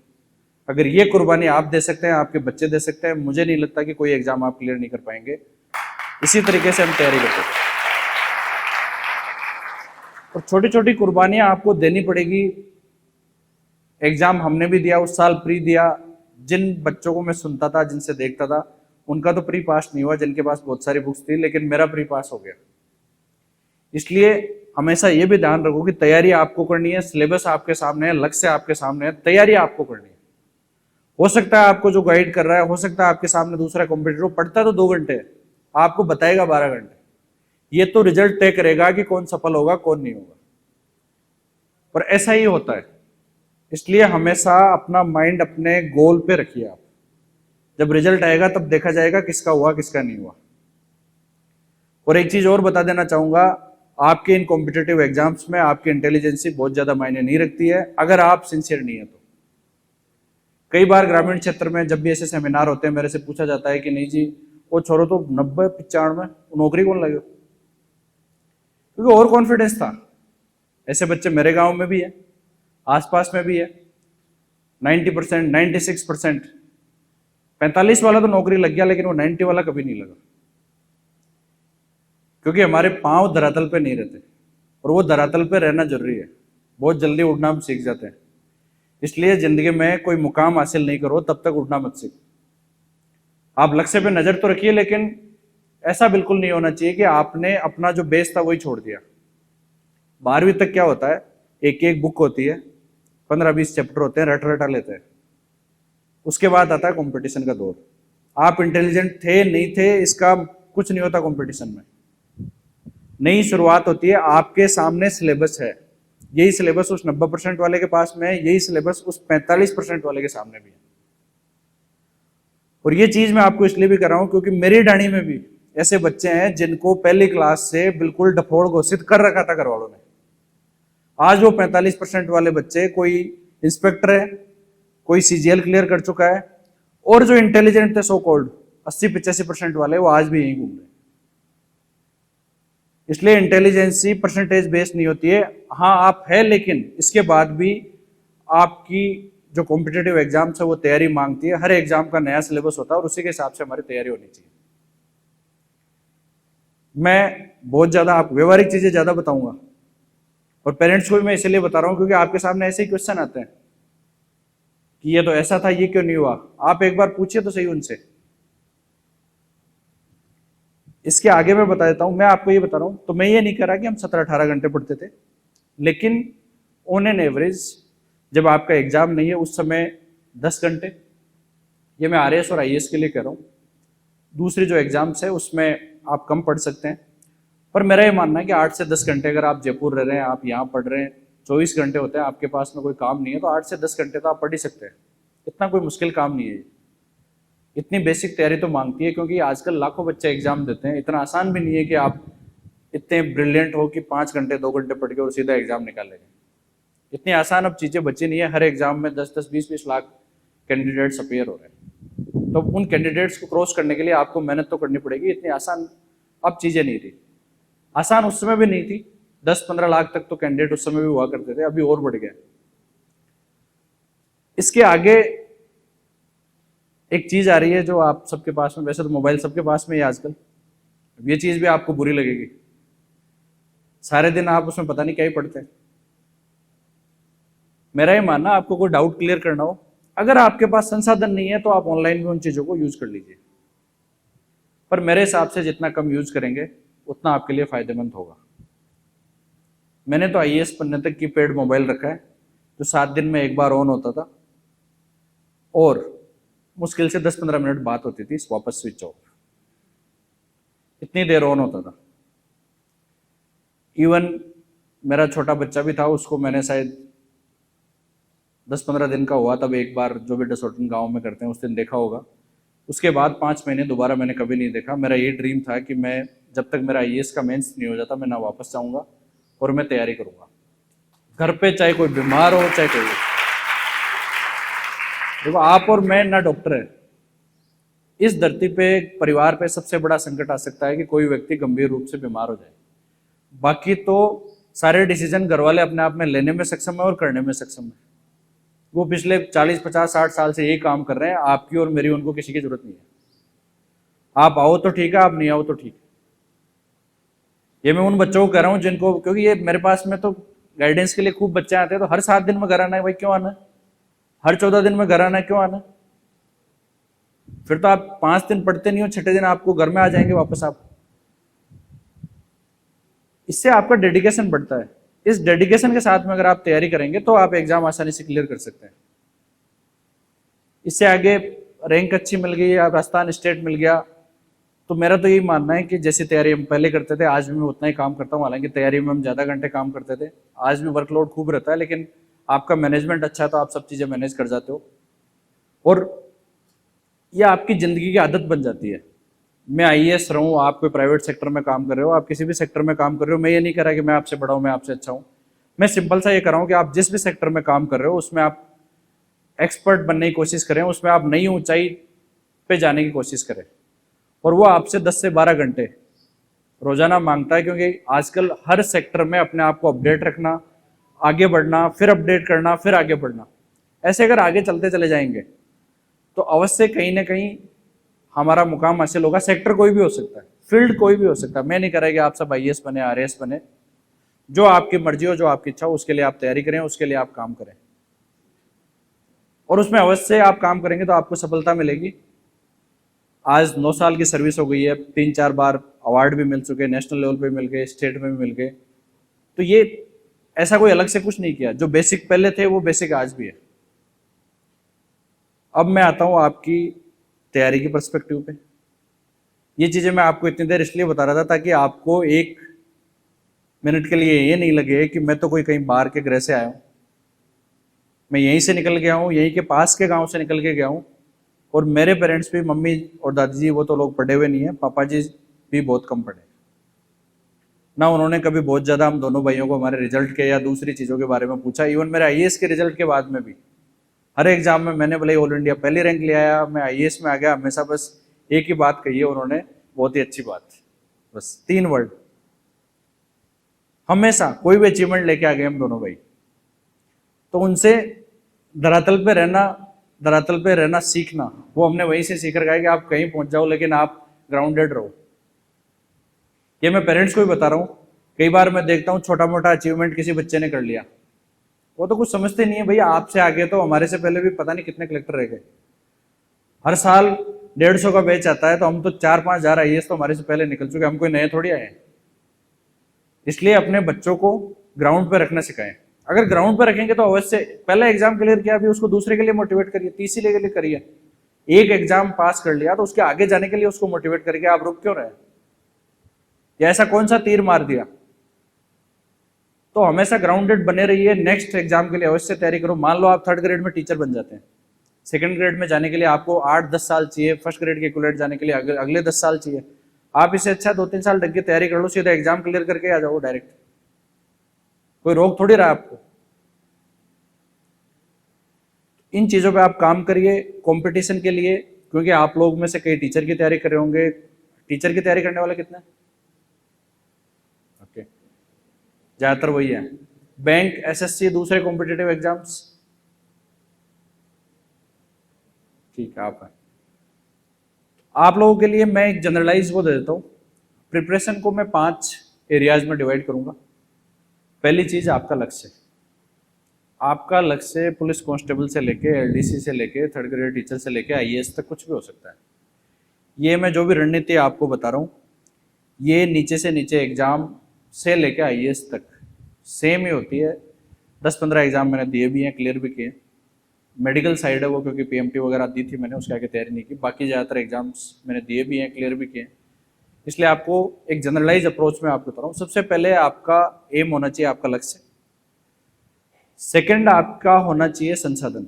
अगर ये कुर्बानी आप दे सकते हैं, आपके बच्चे दे सकते हैं, मुझे नहीं लगता कि कोई एग्जाम आप क्लियर नहीं कर पाएंगे। इसी तरीके से हम तैयारी करते हैं और छोटी छोटी कुर्बानियां आपको देनी पड़ेगी। एग्जाम हमने भी दिया, उस साल प्री दिया। जिन बच्चों को मैं सुनता था, जिनसे देखता था, उनका तो प्री पास नहीं हुआ, जिनके पास बहुत सारी बुक्स थी, लेकिन मेरा प्री पास हो गया। इसलिए हमेशा ये भी ध्यान रखो कि तैयारी आपको करनी है, सिलेबस आपके सामने है, लक्ष्य आपके सामने है, तैयारी आपको करनी है। हो सकता है आपको जो गाइड कर रहा है, हो सकता है आपके सामने दूसरा कॉम्पिटिटर पढ़ता तो 2 घंटे, आपको बताएगा 12 घंटे। ये तो रिजल्ट तय करेगा कि कौन सफल होगा कौन नहीं होगा। और ऐसा ही होता है। इसलिए हमेशा अपना माइंड अपने गोल पे रखिए आप। जब रिजल्ट आएगा तब देखा जाएगा किसका हुआ किसका नहीं हुआ। और एक चीज और बता देना चाहूंगा, आपके इन कॉम्पिटिटिव एग्जाम्स में आपकी इंटेलिजेंसी बहुत ज्यादा मायने नहीं रखती है, अगर आप सिंसियर नहीं है तो। कई बार ग्रामीण क्षेत्र में जब भी ऐसे सेमिनार होते हैं, मेरे से पूछा जाता है कि नहीं जी वो छोरो तो 90-95 में नौकरी कौन लगे, क्योंकि और कॉन्फिडेंस था। ऐसे बच्चे मेरे गांव में भी है, आसपास में भी है। 90%, 96%, 45 वाला तो नौकरी लग गया, लेकिन वो 90 वाला कभी नहीं लगा, क्योंकि हमारे पांव धरातल पे नहीं रहते और वो धरातल पे रहना जरूरी है। बहुत जल्दी उड़ना हम सीख जाते हैं। इसलिए जिंदगी में कोई मुकाम हासिल नहीं करो तब तक उड़ना मत सीखो। आप लक्ष्य पे नजर तो रखिए, लेकिन ऐसा बिल्कुल नहीं होना चाहिए कि आपने अपना जो बेस था वही छोड़ दिया। 12वीं तक क्या होता है, एक एक बुक होती है, 15-20 चैप्टर होते हैं, रट रटा लेते हैं। उसके बाद आता है कंपटीशन का दौर। आप इंटेलिजेंट थे नहीं थे इसका कुछ नहीं होता कंपटीशन में। नई शुरुआत होती है, आपके सामने सिलेबस है, यही सिलेबस उस 90% वाले के पास में है, यही सिलेबस उस 45% वाले के सामने भी है। और ये चीज मैं आपको इसलिए भी कर रहा हूं क्योंकि मेरी डाणी में भी ऐसे बच्चे हैं जिनको पहली क्लास से बिल्कुल डफोड़ घोषित कर रखा था घर वालों ने। आज वो 45% वाले बच्चे, कोई इंस्पेक्टर है, कोई सीजीएल क्लियर कर चुका है, और जो इंटेलिजेंट थे सो कॉल्ड 80-85% वाले, वो आज भी यहीं घूम रहे हैं। इसलिए इंटेलिजेंसी परसेंटेज बेस नहीं होती है। हाँ आप है, लेकिन इसके बाद भी आपकी जो कॉम्पिटेटिव एग्जाम्स है वो तैयारी मांगती है। हर एग्जाम का नया सिलेबस होता है और उसी के हिसाब से हमारी तैयारी होनी चाहिए। मैं बहुत ज्यादा आपको व्यवहारिक चीजें ज्यादा बताऊंगा, और पेरेंट्स को भी मैं इसलिए बता रहा हूं क्योंकि आपके सामने ऐसे ही क्वेश्चन आते हैं कि ये तो ऐसा था, ये क्यों नहीं हुआ। आप एक बार पूछिए तो सही उनसे। इसके आगे मैं बता देता हूं, मैं आपको ये बता रहा हूं, तो मैं ये नहीं कह रहा कि हम 17-18 घंटे पढ़ते थे, लेकिन ऑन एन एवरेज जब आपका एग्जाम नहीं है उस समय 10 घंटे, ये मैं आरएएस और आईएएस के लिए कह रहा हूं। दूसरी जो एग्जाम्स है उसमें आप कम पढ़ सकते हैं, पर मेरा ये मानना है कि 8 से 10 घंटे, अगर आप जयपुर रह रहे हैं, आप यहाँ पढ़ रहे हैं, 24 घंटे होते हैं, आपके पास में कोई काम नहीं है, तो 8 से 10 घंटे तो आप पढ़ ही सकते हैं। इतना कोई मुश्किल काम नहीं है, इतनी बेसिक तैयारी तो मांगती है, क्योंकि आजकल लाखों बच्चे एग्जाम देते हैं। इतना आसान भी नहीं है कि आप इतने ब्रिलियंट हो कि 5 घंटे 2 घंटे पढ़ के और सीधा एग्जाम निकालेंगे। इतनी आसान अब चीजें बची नहीं है। हर एग्जाम में 10-10, 20-20 लाख कैंडिडेट्स अपीयर हो रहे हैं, तो उन कैंडिडेट्स को क्रॉस करने के लिए आपको मेहनत तो करनी पड़ेगी। इतनी आसान अब चीजें नहीं थी, आसान उस समय भी नहीं थी। 10-15 लाख तक तो कैंडिडेट उस समय भी हुआ करते थे, अभी और बढ़ गया। इसके आगे एक चीज आ रही है जो आप सबके पास में, वैसे तो मोबाइल सबके पास में ही आजकल, ये चीज भी आपको बुरी लगेगी। सारे दिन आप उसमें पता नहीं क्या ही पढ़ते हैं। मेरा ये मानना, आपको कोई डाउट क्लियर करना हो, अगर आपके पास संसाधन नहीं है तो आप ऑनलाइन भी उन चीजों को यूज कर लीजिए, पर मेरे हिसाब से जितना कम यूज करेंगे उतना आपके लिए फायदेमंद होगा। मैंने तो आईएएस बनने तक की पेड मोबाइल रखा है, जो 7 दिन में एक बार ऑन होता था और मुश्किल से 10-15 मिनट बात होती थी, वापस स्विच ऑफ। इतनी देर ऑन होता था। इवन मेरा छोटा बच्चा भी था, उसको मैंने शायद 10-15 दिन का हुआ तब एक बार, जो भी डसोटन गांव में करते हैं, उस दिन देखा होगा। उसके बाद 5 महीने दोबारा मैंने कभी नहीं देखा। मेरा ये ड्रीम था कि मैं जब तक मेरा आईएएस का मेंस नहीं हो जाता, मैं ना वापस जाऊंगा और मैं तैयारी करूंगा घर पे, चाहे कोई बीमार हो चाहे कोई। देखो, आप और मैं ना डॉक्टर है। इस धरती पे परिवार पे सबसे बड़ा संकट आ सकता है कि कोई व्यक्ति गंभीर रूप से बीमार हो जाए। बाकी तो सारे डिसीजन घर वाले अपने आप में लेने में सक्षम है और करने में सक्षम है। वो पिछले 40, 50, 60 साल से यही काम कर रहे हैं। आपकी और मेरी उनको किसी की जरूरत नहीं है। आप आओ तो ठीक है, आप नहीं आओ तो ठीक है। ये मैं उन बच्चों को कह रहा हूँ जिनको, क्योंकि ये मेरे पास में तो गाइडेंस के लिए खूब बच्चे आते हैं, तो हर 7 दिन में घर आना है भाई, क्यों आना है? हर 14 दिन में घर आना है, क्यों आना है? फिर तो आप 5 दिन पढ़ते नहीं हो, 6ठे दिन आपको घर में आ जाएंगे वापस आप। इससे आपका डेडिकेशन बढ़ता है। इस डेडिकेशन के साथ में अगर आप तैयारी करेंगे तो आप एग्जाम आसानी से क्लियर कर सकते हैं। इससे आगे रैंक अच्छी मिल गई या राजस्थान स्टेट मिल गया, तो मेरा तो यही मानना है कि जैसी तैयारी हम पहले करते थे, आज भी मैं उतना ही काम करता हूँ। हालांकि तैयारी में हम ज्यादा घंटे काम करते थे, आज भी वर्कलोड खूब रहता है, लेकिन आपका मैनेजमेंट अच्छा है तो आप सब चीजें मैनेज कर जाते हो, और यह आपकी जिंदगी की आदत बन जाती है। मैं आईएएस रहूं, आप कोई प्राइवेट सेक्टर में काम कर रहे हो, आप किसी भी सेक्टर में काम कर रहे हो, मैं ये नहीं कह रहा कि मैं आपसे बड़ा हूं, मैं आपसे अच्छा हूं। मैं सिंपल सा ये कर रहा हूं कि आप जिस भी सेक्टर में काम कर रहे हो उसमें आप एक्सपर्ट बनने की कोशिश करें, उसमें आप नई ऊंचाई पे जाने की कोशिश करें, और वो आपसे 10 से 12 घंटे रोजाना मांगता है। क्योंकि आजकल हर सेक्टर में अपने आप को अपडेट रखना, आगे बढ़ना, फिर अपडेट करना, फिर आगे बढ़ना, ऐसे अगर आगे चलते चले जाएंगे तो अवश्य कहीं ना कहीं हमारा मुकाम हासिल होगा। सेक्टर कोई भी हो सकता है, फील्ड कोई भी हो सकता है। मैं नहीं कह रहा कि आप सब आईएएस बने, आरएएस बने, जो आपकी मर्जी हो, जो आपकी इच्छा हो, उसके लिए आप तैयारी करें, उसके लिए आप काम करें, और उसमें अवश्य आप काम करेंगे तो आपको सफलता मिलेगी। आज 9 साल की सर्विस हो गई है, 3-4 बार अवार्ड भी मिल चुके, नेशनल लेवल पे मिल गए, स्टेट में भी मिल गए, तो ये ऐसा कोई अलग से कुछ नहीं किया। जो बेसिक पहले थे वो बेसिक आज भी है। अब मैं आता हूं आपकी तैयारी के पर्सपेक्टिव पे। ये चीजें मैं आपको इतनी देर इसलिए बता रहा था ताकि आपको एक मिनट के लिए ये नहीं लगे कि मैं तो कोई कहीं बाहर के ग्रह से आया हूँ, मैं यहीं से निकल गया हूँ, यहीं के पास के गांव से निकल के गया हूँ। और मेरे पेरेंट्स भी, मम्मी और दादी जी, वो तो लोग पढ़े हुए नहीं है, पापा जी भी बहुत कम पढ़े ना। उन्होंने कभी बहुत ज़्यादा हम दोनों भाइयों को हमारे रिजल्ट के या दूसरी चीज़ों के बारे में पूछा। इवन मेरे आईएएस के रिजल्ट के बाद में भी हर एग्जाम में मैंने भले ऑल इंडिया पहली रैंक ले आया, मैं आईएएस में आ गया, हमेशा बस एक ही बात कही है उन्होंने, बहुत ही अच्छी बात, बस 3 वर्ड, हमेशा कोई भी अचीवमेंट लेके आ गए हम दोनों भाई। तो उनसे धरातल पे रहना सीखना, वो हमने वहीं से सीख रखा है कि आप कहीं पहुंच जाओ लेकिन आप ग्राउंडेड रहो। ये मैं पेरेंट्स को भी बता रहा हूँ। कई बार मैं देखता हूँ छोटा मोटा अचीवमेंट किसी बच्चे ने कर लिया, वो तो कुछ समझते नहीं है भैया, आपसे आगे तो हमारे से पहले भी पता नहीं कितने कलेक्टर रह गए। हर साल 150 का बैच आता है, तो हम तो 4-5 हजार आईएएस तो हमारे से पहले निकल चुके, हम कोई नए थोड़ी आए हैं। इसलिए अपने बच्चों को ग्राउंड पे रखना सिखाएं। अगर ग्राउंड पे रखेंगे तो अवश्य, पहला एग्जाम क्लियर किया, अभी उसको दूसरे के लिए मोटिवेट करिए, तीसरे के लिए करिए। एक एग्जाम पास कर लिया तो उसके आगे जाने के लिए उसको मोटिवेट करके आप रुक क्यों रहे, या ऐसा कौन सा तीर मार दिया। तो हमेशा ग्राउंडेड बने रहिए, नेक्स्ट एग्जाम के लिए अवश्य तैयारी करो। मान लो आप 3rd ग्रेड में टीचर बन जाते हैं, 2nd ग्रेड में जाने के लिए आपको 8-10 साल चाहिए, 1st ग्रेड के इक्विवेलेंट जाने के लिए अगले 10 साल चाहिए। आप इसे अच्छा 2-3 साल ढंग की तैयारी कर लो, सीधा एग्जाम क्लियर करके आ जाओ डायरेक्ट, कोई रोक थोड़ी रहा आपको। इन चीजों पे आप काम करिए कंपटीशन के लिए, क्योंकि आप लोग में से कई टीचर की तैयारी कर रहे होंगे। टीचर की तैयारी करने वाले कितने? ओके, ज्यादातर वही है। बैंक, एसएससी, दूसरे कॉम्पिटिटिव एग्जाम्स, ठीक है। आप लोगों के लिए मैं एक जनरलाइज वो दे देता हूँ। प्रिपरेशन को मैं 5 एरियाज में डिवाइड करूंगा। पहली चीज आपका लक्ष्य। आपका लक्ष्य पुलिस कांस्टेबल से लेके, एलडीसी से लेके, 3rd ग्रेड टीचर से लेके आईएएस तक कुछ भी हो सकता है। ये मैं जो भी रणनीति आपको बता रहा हूँ, ये नीचे से नीचे एग्जाम से लेके आईएएस तक सेम ही होती है। 10-15 एग्जाम मैंने दिए भी हैं, क्लियर भी किए। मेडिकल साइड है वो, क्योंकि पीएमटी वगैरह दी थी मैंने, उसके आगे तैयारी नहीं की। बाकी ज़्यादातर एग्जाम्स मैंने दिए भी हैं, क्लियर भी किए। इसलिए आपको एक जनरलाइज अप्रोच में आपको बता रहा हूँ। सबसे पहले आपका एम होना चाहिए, आपका लक्ष्य। सेकंड आपका होना चाहिए संसाधन।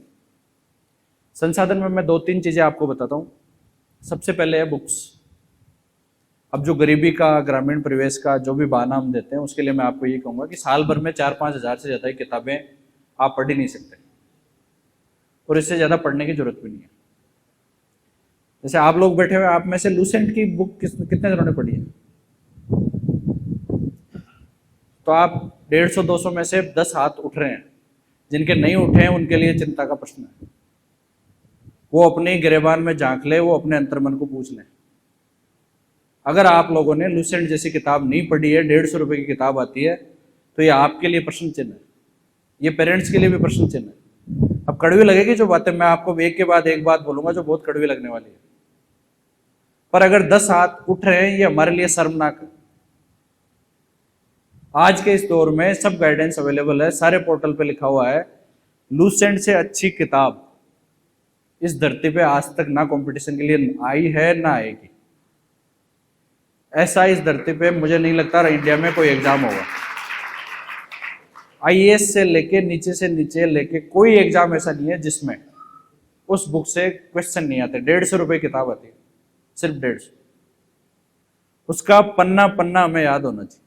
संसाधन में मैं 2-3 चीजें आपको बताता हूँ। सबसे पहले है बुक्स। अब जो गरीबी का, ग्रामीण परिवेश का जो भी बहाना हम देते हैं, उसके लिए मैं आपको ये कहूँगा कि साल भर में 4-5 हज़ार से ज़्यादा किताबें आप पढ़ ही नहीं सकते, और इससे ज़्यादा पढ़ने की जरूरत भी नहीं है। जैसे आप लोग बैठे हुए, आप में से लूसेंट की बुक कितने जनों ने पढ़ी है? तो आप 150-200 में से 10 हाथ उठ रहे हैं। जिनके नहीं उठे हैं उनके लिए चिंता का प्रश्न है। वो अपने गिरेबान में झांक ले, वो अपने अंतर्मन को पूछ लें। अगर आप लोगों ने लूसेंट जैसी किताब नहीं पढ़ी है, 150 रुपए की किताब आती है, तो ये आपके लिए प्रश्न चिन्ह है, ये पेरेंट्स के लिए भी प्रश्न चिन्ह है। अब कड़वी लगेगी जो बातें, मैं आपको एक के बाद एक बात बोलूंगा जो बहुत कड़वी लगने वाली है, पर अगर 10 हाथ उठ रहे हैं, ये हमारे लिए शर्मनाक है। आज के इस दौर में सब गाइडेंस अवेलेबल है, सारे पोर्टल पे लिखा हुआ है। लूसेंट से अच्छी किताब इस धरती पे आज तक ना कंपटीशन के लिए आई है, ना आएगी। ऐसा इस धरती पे मुझे नहीं लगता इंडिया में कोई एग्जाम होगा। आईएएस से लेके नीचे लेके कोई एग्जाम ऐसा नहीं है जिसमें उस बुक से क्वेश्चन नहीं आते। 150 रुपए किताब आती है, सिर्फ 150। उसका पन्ना पन्ना हमें याद होना चाहिए,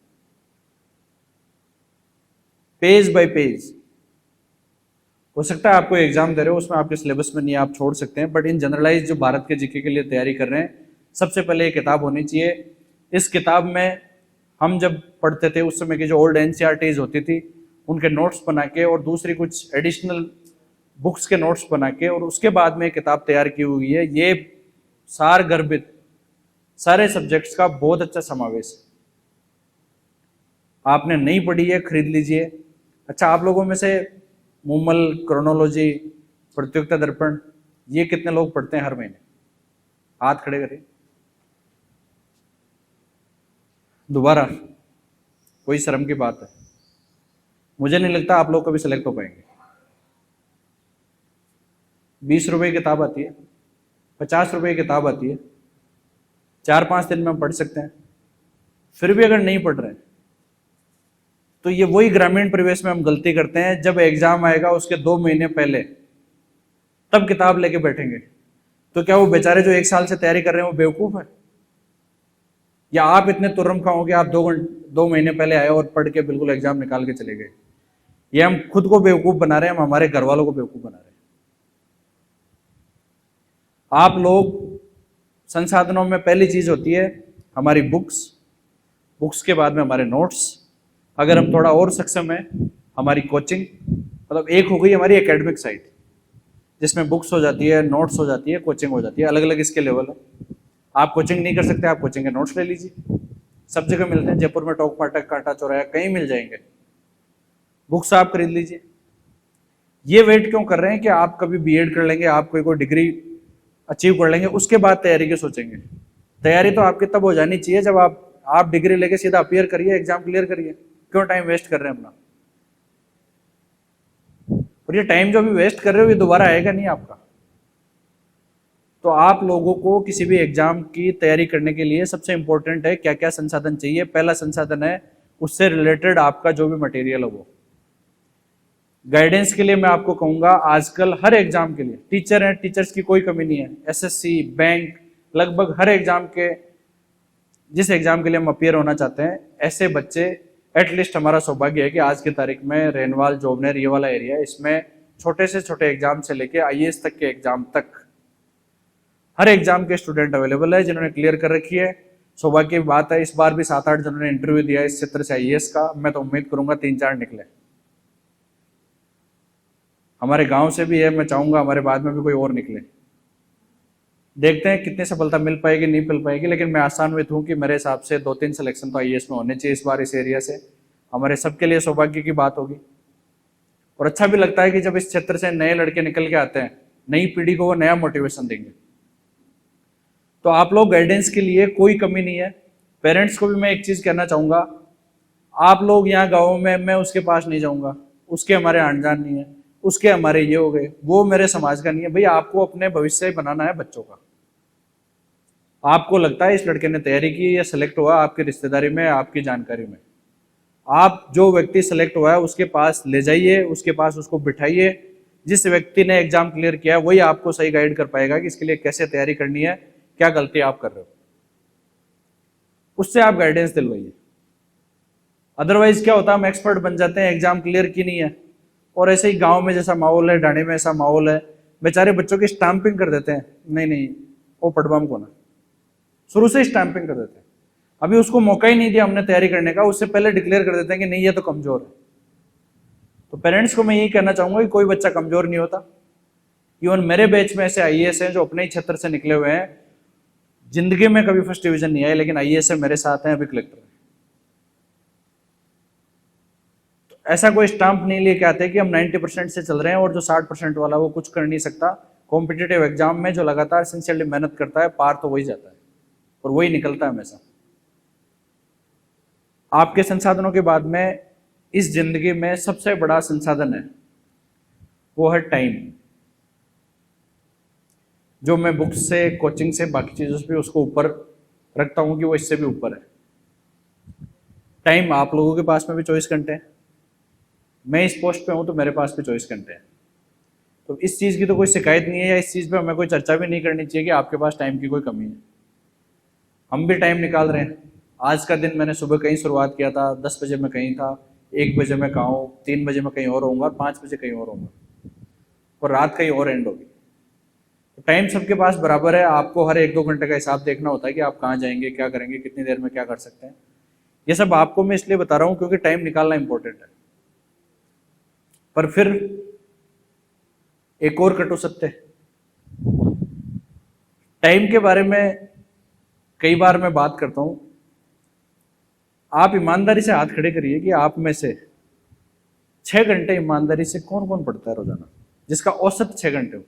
पेज बाय पेज। हो सकता है आपको एग्जाम दे रहे हो, उसमें आपके सिलेबस में नहीं है, आप छोड़ सकते हैं, बट इन जनरलाइज जो भारत के जीके के लिए तैयारी कर रहे हैं, सबसे पहले ये किताब होनी चाहिए। इस किताब में हम जब पढ़ते थे उस समय की जो ओल्ड एनसीईआरटीज होती थी, उनके नोट्स बना के और दूसरी कुछ एडिशनल बुक्स के नोट्स बना के, और उसके बाद में किताब तैयार की हुई है। ये सार गर्भित सारे सब्जेक्ट्स का बहुत अच्छा समावेश है। आपने नहीं पढ़ी है, खरीद लीजिए। अच्छा, आप लोगों में से मूमल, क्रोनोलॉजी, प्रतियोगिता दर्पण, ये कितने लोग पढ़ते हैं हर महीने? हाथ खड़े करिए। दोबारा, कोई शर्म की बात है? मुझे नहीं लगता आप लोग कभी सेलेक्ट हो पाएंगे। 20 रुपए की किताब आती है, 50 रुपए की किताब आती है, 4-5 दिन में हम पढ़ सकते हैं। फिर भी अगर नहीं पढ़ रहे हैं तो ये वही ग्रामीण परिवेश में हम गलती करते हैं, जब एग्जाम आएगा उसके 2 महीने पहले तब किताब लेके बैठेंगे। तो क्या वो बेचारे जो 1 साल से तैयारी कर रहे हैं वो बेवकूफ है? या आप इतने तुर्रम खा हो कि आप 2 महीने पहले आए और पढ़ के बिल्कुल एग्जाम निकाल के चले गए? ये हम खुद को बेवकूफ बना रहे हैं, हम हमारे घर वालों को बेवकूफ बना रहे हैं। आप लोग संसाधनों में पहली चीज होती है हमारी बुक्स के बाद में हमारे नोट्स, अगर हम थोड़ा और सक्षम है हमारी कोचिंग, मतलब एक हो गई हमारी एकेडमिक साइड जिसमें बुक्स हो जाती है, नोट्स हो जाती है, कोचिंग हो जाती है, अलग अलग इसके लेवल है। आप कोचिंग नहीं कर सकते, आप कोचिंग के नोट्स ले लीजिए, सब जगह मिलते हैं, जयपुर में टोक फाटक, कांटा चौराया, कहीं मिल जाएंगे। बुक्स आप खरीद लीजिए। ये वेट क्यों कर रहे हैं कि आप कभी बीएड कर लेंगे, आप कोई डिग्री अचीव कर लेंगे, उसके बाद तैयारी के सोचेंगे? तैयारी तो आपकी तब हो जानी चाहिए जब आप डिग्री लेके सीधा अपीयर करिए, एग्जाम क्लियर करिए। क्यों टाइम वेस्ट कर रहे हैं अपना? और ये टाइम जो भी वेस्ट कर रहे हो ये दोबारा आएगा नहीं आपका। तो आप लोगों को किसी भी एग्जाम की तैयारी करने के लिए सबसे इंपॉर्टेंट है क्या क्या संसाधन चाहिए। पहला संसाधन है उससे रिलेटेड आपका जो भी मटेरियल है वो। गाइडेंस के लिए मैं आपको कहूंगा आजकल हर एग्जाम के लिए टीचर हैं, टीचर्स की कोई कमी नहीं है। एसएससी, बैंक, लगभग हर एग्जाम के, जिस एग्जाम के लिए हम अपियर होना चाहते हैं, ऐसे बच्चे, एटलीस्ट हमारा सौभाग्य है कि आज की तारीख में रेनवाल, जोबनेर, ये वाला एरिया, इसमें छोटे से छोटे एग्जाम से लेके आईएएस तक के एग्जाम तक हर एग्जाम के स्टूडेंट अवेलेबल है जिन्होंने क्लियर कर रखी है। सौभाग्य की बात है इस बार भी 7-8 जनों ने इंटरव्यू दिया इस क्षेत्र से आईएएस का। मैं तो उम्मीद करूंगा 3-4 निकले। हमारे गांव से भी है, मैं चाहूंगा हमारे बाद में भी कोई और निकले। देखते हैं कितनी सफलता मिल पाएगी, नहीं मिल पाएगी, लेकिन मैं आशान्वित हूं कि मेरे हिसाब से 2-3 सिलेक्शन तो आईएएस में होने चाहिए इस बार इस एरिया से। हमारे सबके लिए सौभाग्य की बात होगी और अच्छा भी लगता है कि जब इस क्षेत्र से नए लड़के निकल के आते हैं, नई पीढ़ी को वो नया मोटिवेशन देंगे। तो आप लोग गाइडेंस के लिए कोई कमी नहीं है। पेरेंट्स को भी मैं एक चीज कहना चाहूंगा, आप लोग यहाँ गाँव में, मैं उसके पास नहीं जाऊंगा, उसके हमारे आन जान नहीं है, उसके हमारे ये हो गए, वो मेरे समाज का नहीं है। भाई आपको अपने भविष्य बनाना है बच्चों का। आपको लगता है इस लड़के ने तैयारी की या सिलेक्ट हुआ आपकी रिश्तेदारी में, आपकी जानकारी में, आप जो व्यक्ति सिलेक्ट हुआ है उसके पास ले जाइए, उसके पास उसको बिठाइए। जिस व्यक्ति ने एग्जाम क्लियर किया है वही आपको सही गाइड कर पाएगा कि इसके लिए कैसे तैयारी करनी है, क्या गलती आप कर रहे हो, उससे आप गाइडेंस दिलवाइए। अदरवाइज क्या होता है, हम एक्सपर्ट बन जाते हैं, एग्जाम क्लियर की नहीं है और ऐसे ही गांव में जैसा माहौल है, ढाणी में ऐसा माहौल है, बेचारे बच्चों की स्टैंपिंग कर देते हैं, नहीं नहीं वो पढ़वाम को ना, शुरू से स्टैंपिंग कर देते हैं। अभी उसको मौका ही नहीं दिया हमने तैयारी करने का, उससे पहले डिक्लेयर कर देते हैं कि नहीं ये तो कमजोर है। तो पेरेंट्स को मैं यही कहना चाहूंगा कि कोई बच्चा कमजोर नहीं होता। इवन मेरे बैच में ऐसे आईएएस हैं जो अपने ही क्षेत्र से निकले हुए हैं, जिंदगी में कभी फर्स्ट डिवीजन नहीं आए, लेकिन आईएएस मेरे साथ हैं, अभी कलेक्टर है। तो ऐसा कोई स्टाम्प नहीं लेके आते कि हम 90% से चल रहे हैं और जो 60% वाला वो कुछ कर नहीं सकता। कॉम्पिटिटिव एग्जाम में जो लगातार सिंसियरली मेहनत करता है, पार तो वही जाता है और वही निकलता है हमेशा। आपके संसाधनों के बाद में इस जिंदगी में सबसे बड़ा संसाधन है वो है टाइम। जो मैं बुक्स से, कोचिंग से, बाकी चीजों से भी उसको ऊपर रखता हूं कि वो इससे भी ऊपर है। टाइम आप लोगों के पास में भी 24 घंटे हैं, मैं इस पोस्ट पे हूं तो मेरे पास भी 24 घंटे हैं। तो इस चीज की तो कोई शिकायत नहीं है या इस चीज पे हमें कोई चर्चा भी नहीं करनी चाहिए कि आपके पास टाइम की कोई कमी है। हम भी टाइम निकाल रहे हैं। आज का दिन मैंने सुबह कहीं शुरुआत किया था, 10 बजे मैं कहीं था, 1 बजे मैं कहाँ हूँ, 3 बजे मैं कहीं और होऊंगा, 5 बजे कहीं और होऊंगा और रात कहीं और एंड होगी। तो टाइम सबके पास बराबर है। आपको हर 1-2 घंटे का हिसाब देखना होता है कि आप कहाँ जाएंगे, क्या करेंगे, कितनी देर में क्या कर सकते हैं। ये सब आपको मैं इसलिए बता रहा हूँ क्योंकि टाइम निकालना इंपॉर्टेंट है। पर फिर एक और कटु सत्य, टाइम के बारे में कई बार मैं बात करता हूं। आप ईमानदारी से हाथ खड़े करिए कि आप में से 6 घंटे ईमानदारी से कौन कौन पढ़ता है रोजाना, जिसका औसत 6 घंटे हो।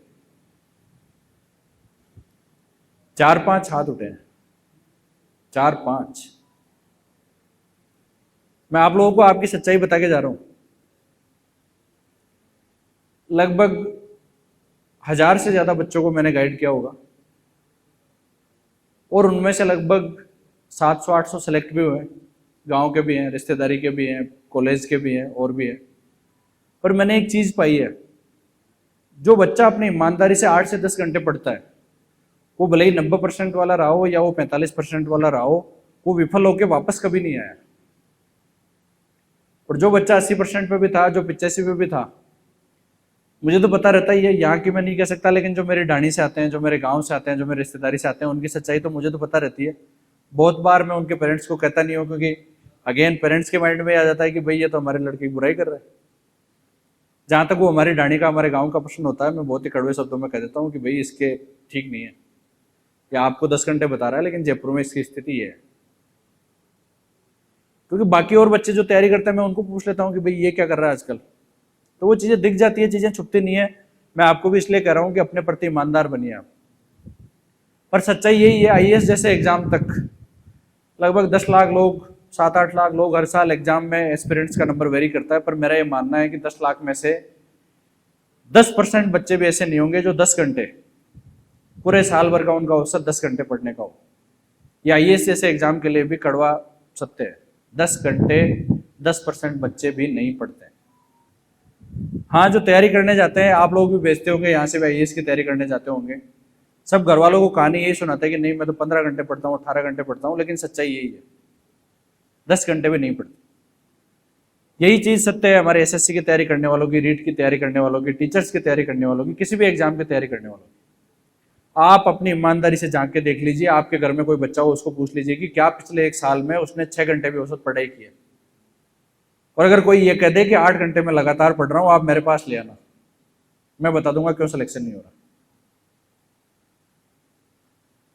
4-5 हाथ उठे हैं, 4-5। मैं आप लोगों को आपकी सच्चाई बता के जा रहा हूं। लगभग 1000 से ज्यादा बच्चों को मैंने गाइड किया होगा और उनमें से लगभग 700-800 सेलेक्ट भी हुए, गांव के भी हैं, रिश्तेदारी के भी हैं, कॉलेज के भी हैं और भी हैं। पर मैंने एक चीज़ पाई है, जो बच्चा अपनी ईमानदारी से 8 से 10 घंटे पढ़ता है, वो भले ही 90% वाला रहा हो या वो 45% वाला रहा हो, वो विफल होकर वापस कभी नहीं आया। और जो बच्चा 80% पे भी था, जो 85 पे भी था, मुझे तो पता रहता ही है, यहाँ की मैं नहीं कह सकता, लेकिन जो मेरे ढाणी से आते हैं, जो मेरे गांव से आते हैं, जो मेरे रिश्तेदारी से आते हैं, उनकी सच्चाई तो मुझे तो पता रहती है। बहुत बार मैं उनके पेरेंट्स को कहता नहीं हूँ, क्योंकि अगेन पेरेंट्स के माइंड में आ जाता है कि भाई ये तो हमारे लड़के की बुराई कर रहा है। जहाँ तक वो हमारी ढाणी का, हमारे गाँव का प्रश्न होता है, मैं बहुत ही कड़वे शब्दों में कह देता हूँ कि भाई इसके ठीक नहीं है, या आपको 10 घंटे बता रहा है लेकिन जयपुर में इसकी स्थिति है। क्योंकि बाकी और बच्चे जो तैयारी करते हैं, मैं उनको पूछ लेता हूँ कि भाई ये क्या कर रहा है आजकल, तो वो चीज़ें दिख जाती है, चीज़ें छुपती नहीं है। मैं आपको भी इसलिए कह रहा हूँ कि अपने प्रति ईमानदार बनिए आप। पर सच्चाई यही है, आईएएस जैसे एग्जाम तक लगभग 10 लाख लोग, 7-8 लाख लोग हर साल एग्जाम में एस्पिरेंट्स का नंबर वेरी करता है, पर मेरा ये मानना है कि 10 लाख में से 10% बच्चे भी ऐसे नहीं होंगे जो 10 घंटे पूरे साल भर का उनका औसत 10 घंटे पढ़ने का हो। या आईएएस जैसे एग्जाम के लिए भी कड़वा सत्य है, 10 घंटे 10% बच्चे भी नहीं पढ़ते। हाँ, जो तैयारी करने जाते हैं, आप लोग भी भेजते होंगे यहाँ से भी आईएएस की तैयारी करने जाते होंगे, सब घर वालों को कहानी यही सुनाता है कि नहीं मैं तो 15 घंटे पढ़ता हूँ, 18 घंटे पढ़ता हूँ, लेकिन सच्चाई यही है 10 घंटे भी नहीं पढ़ते। यही चीज सत्य है हमारे एसएससी की तैयारी करने वालों की, रीट की तैयारी करने वालों की, टीचर्स की तैयारी करने वालों की, किसी भी एग्जाम की तैयारी करने वालों की। आप अपनी ईमानदारी से झांक के देख लीजिए, आपके घर में कोई बच्चा हो उसको पूछ लीजिए कि क्या पिछले 1 साल में उसने 6 घंटे भी औसत पढ़ाई की है। और अगर कोई ये कह दे कि 8 घंटे में लगातार पढ़ रहा हूं, आप मेरे पास ले आना, मैं बता दूंगा क्यों सिलेक्शन नहीं हो रहा।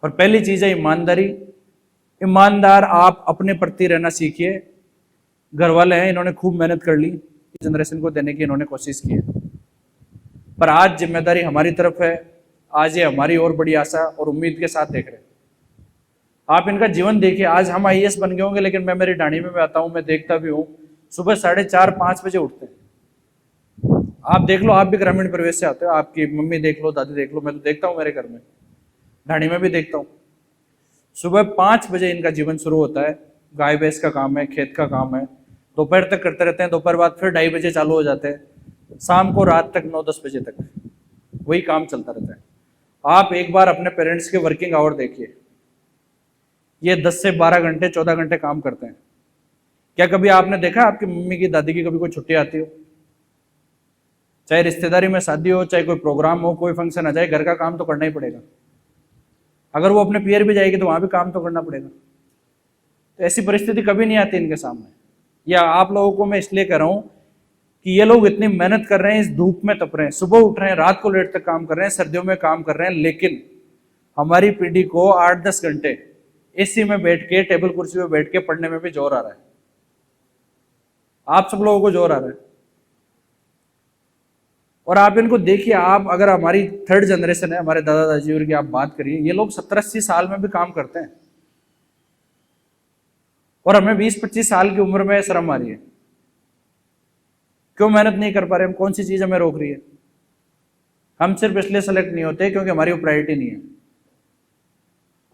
और पहली चीज है ईमानदारी। ईमानदार आप अपने प्रति रहना सीखिए। घर वाले हैं, इन्होंने खूब मेहनत कर ली, जनरेशन को देने की इन्होंने कोशिश की है, पर आज जिम्मेदारी हमारी तरफ है। आज ये हमारी और बड़ी आशा और उम्मीद के साथ देख रहे हैं। आप इनका जीवन देखिए, आज हम आईएएस बन गए होंगे, लेकिन मैं मेरी ढाणी में आता हूं, मैं देखता भी हूं, सुबह 4:30-5 बजे उठते हैं। आप देख लो, आप भी ग्रामीण परिवेश से आते हो, आपकी मम्मी देख लो, दादी देख लो, मैं तो देखता हूँ मेरे घर में, ढाणी में भी देखता हूँ। सुबह 5 बजे इनका जीवन शुरू होता है, गाय भैंस का काम है, खेत का काम है, दोपहर तक करते रहते हैं, दोपहर बाद फिर 2:30 बजे चालू हो जाते हैं, शाम को रात तक 9-10 बजे तक वही काम चलता रहता है। आप एक बार अपने पेरेंट्स के वर्किंग आवर देखिए, ये 10 से 12 घंटे 14 घंटे काम करते हैं। क्या कभी आपने देखा आपकी मम्मी की, दादी की कभी कोई छुट्टी आती हो? चाहे रिश्तेदारी में शादी हो, चाहे कोई प्रोग्राम हो, कोई फंक्शन आ जाए, घर का काम तो करना ही पड़ेगा। अगर वो अपने पियर भी जाएगी तो वहां भी काम तो करना पड़ेगा। तो ऐसी परिस्थिति कभी नहीं आती इनके सामने। या आप लोगों को मैं इसलिए कह रहा हूं कि ये लोग इतनी मेहनत कर रहे हैं, इस धूप में तप रहे हैं, सुबह उठ रहे हैं, रात को लेट तक काम कर रहे हैं, सर्दियों में काम कर रहे हैं, लेकिन हमारी पीढ़ी को 8-10 घंटे एसी में बैठ के, टेबल कुर्सी में बैठ के पढ़ने में भी जोर आ रहा है। आप सब लोगों को जोर आ रहा है। और आप इनको देखिए, आप अगर हमारी 3rd जनरेशन है, हमारे दादा दादी और की आप बात करिए, ये लोग 70-80 साल में भी काम करते हैं, और हमें 20-25 साल की उम्र में शर्म आ रही है। क्यों मेहनत नहीं कर पा रहे हम? कौन सी चीज हमें रोक रही है? हम सिर्फ इसलिए सेलेक्ट नहीं होते क्योंकि हमारी वो प्रायोरिटी नहीं है।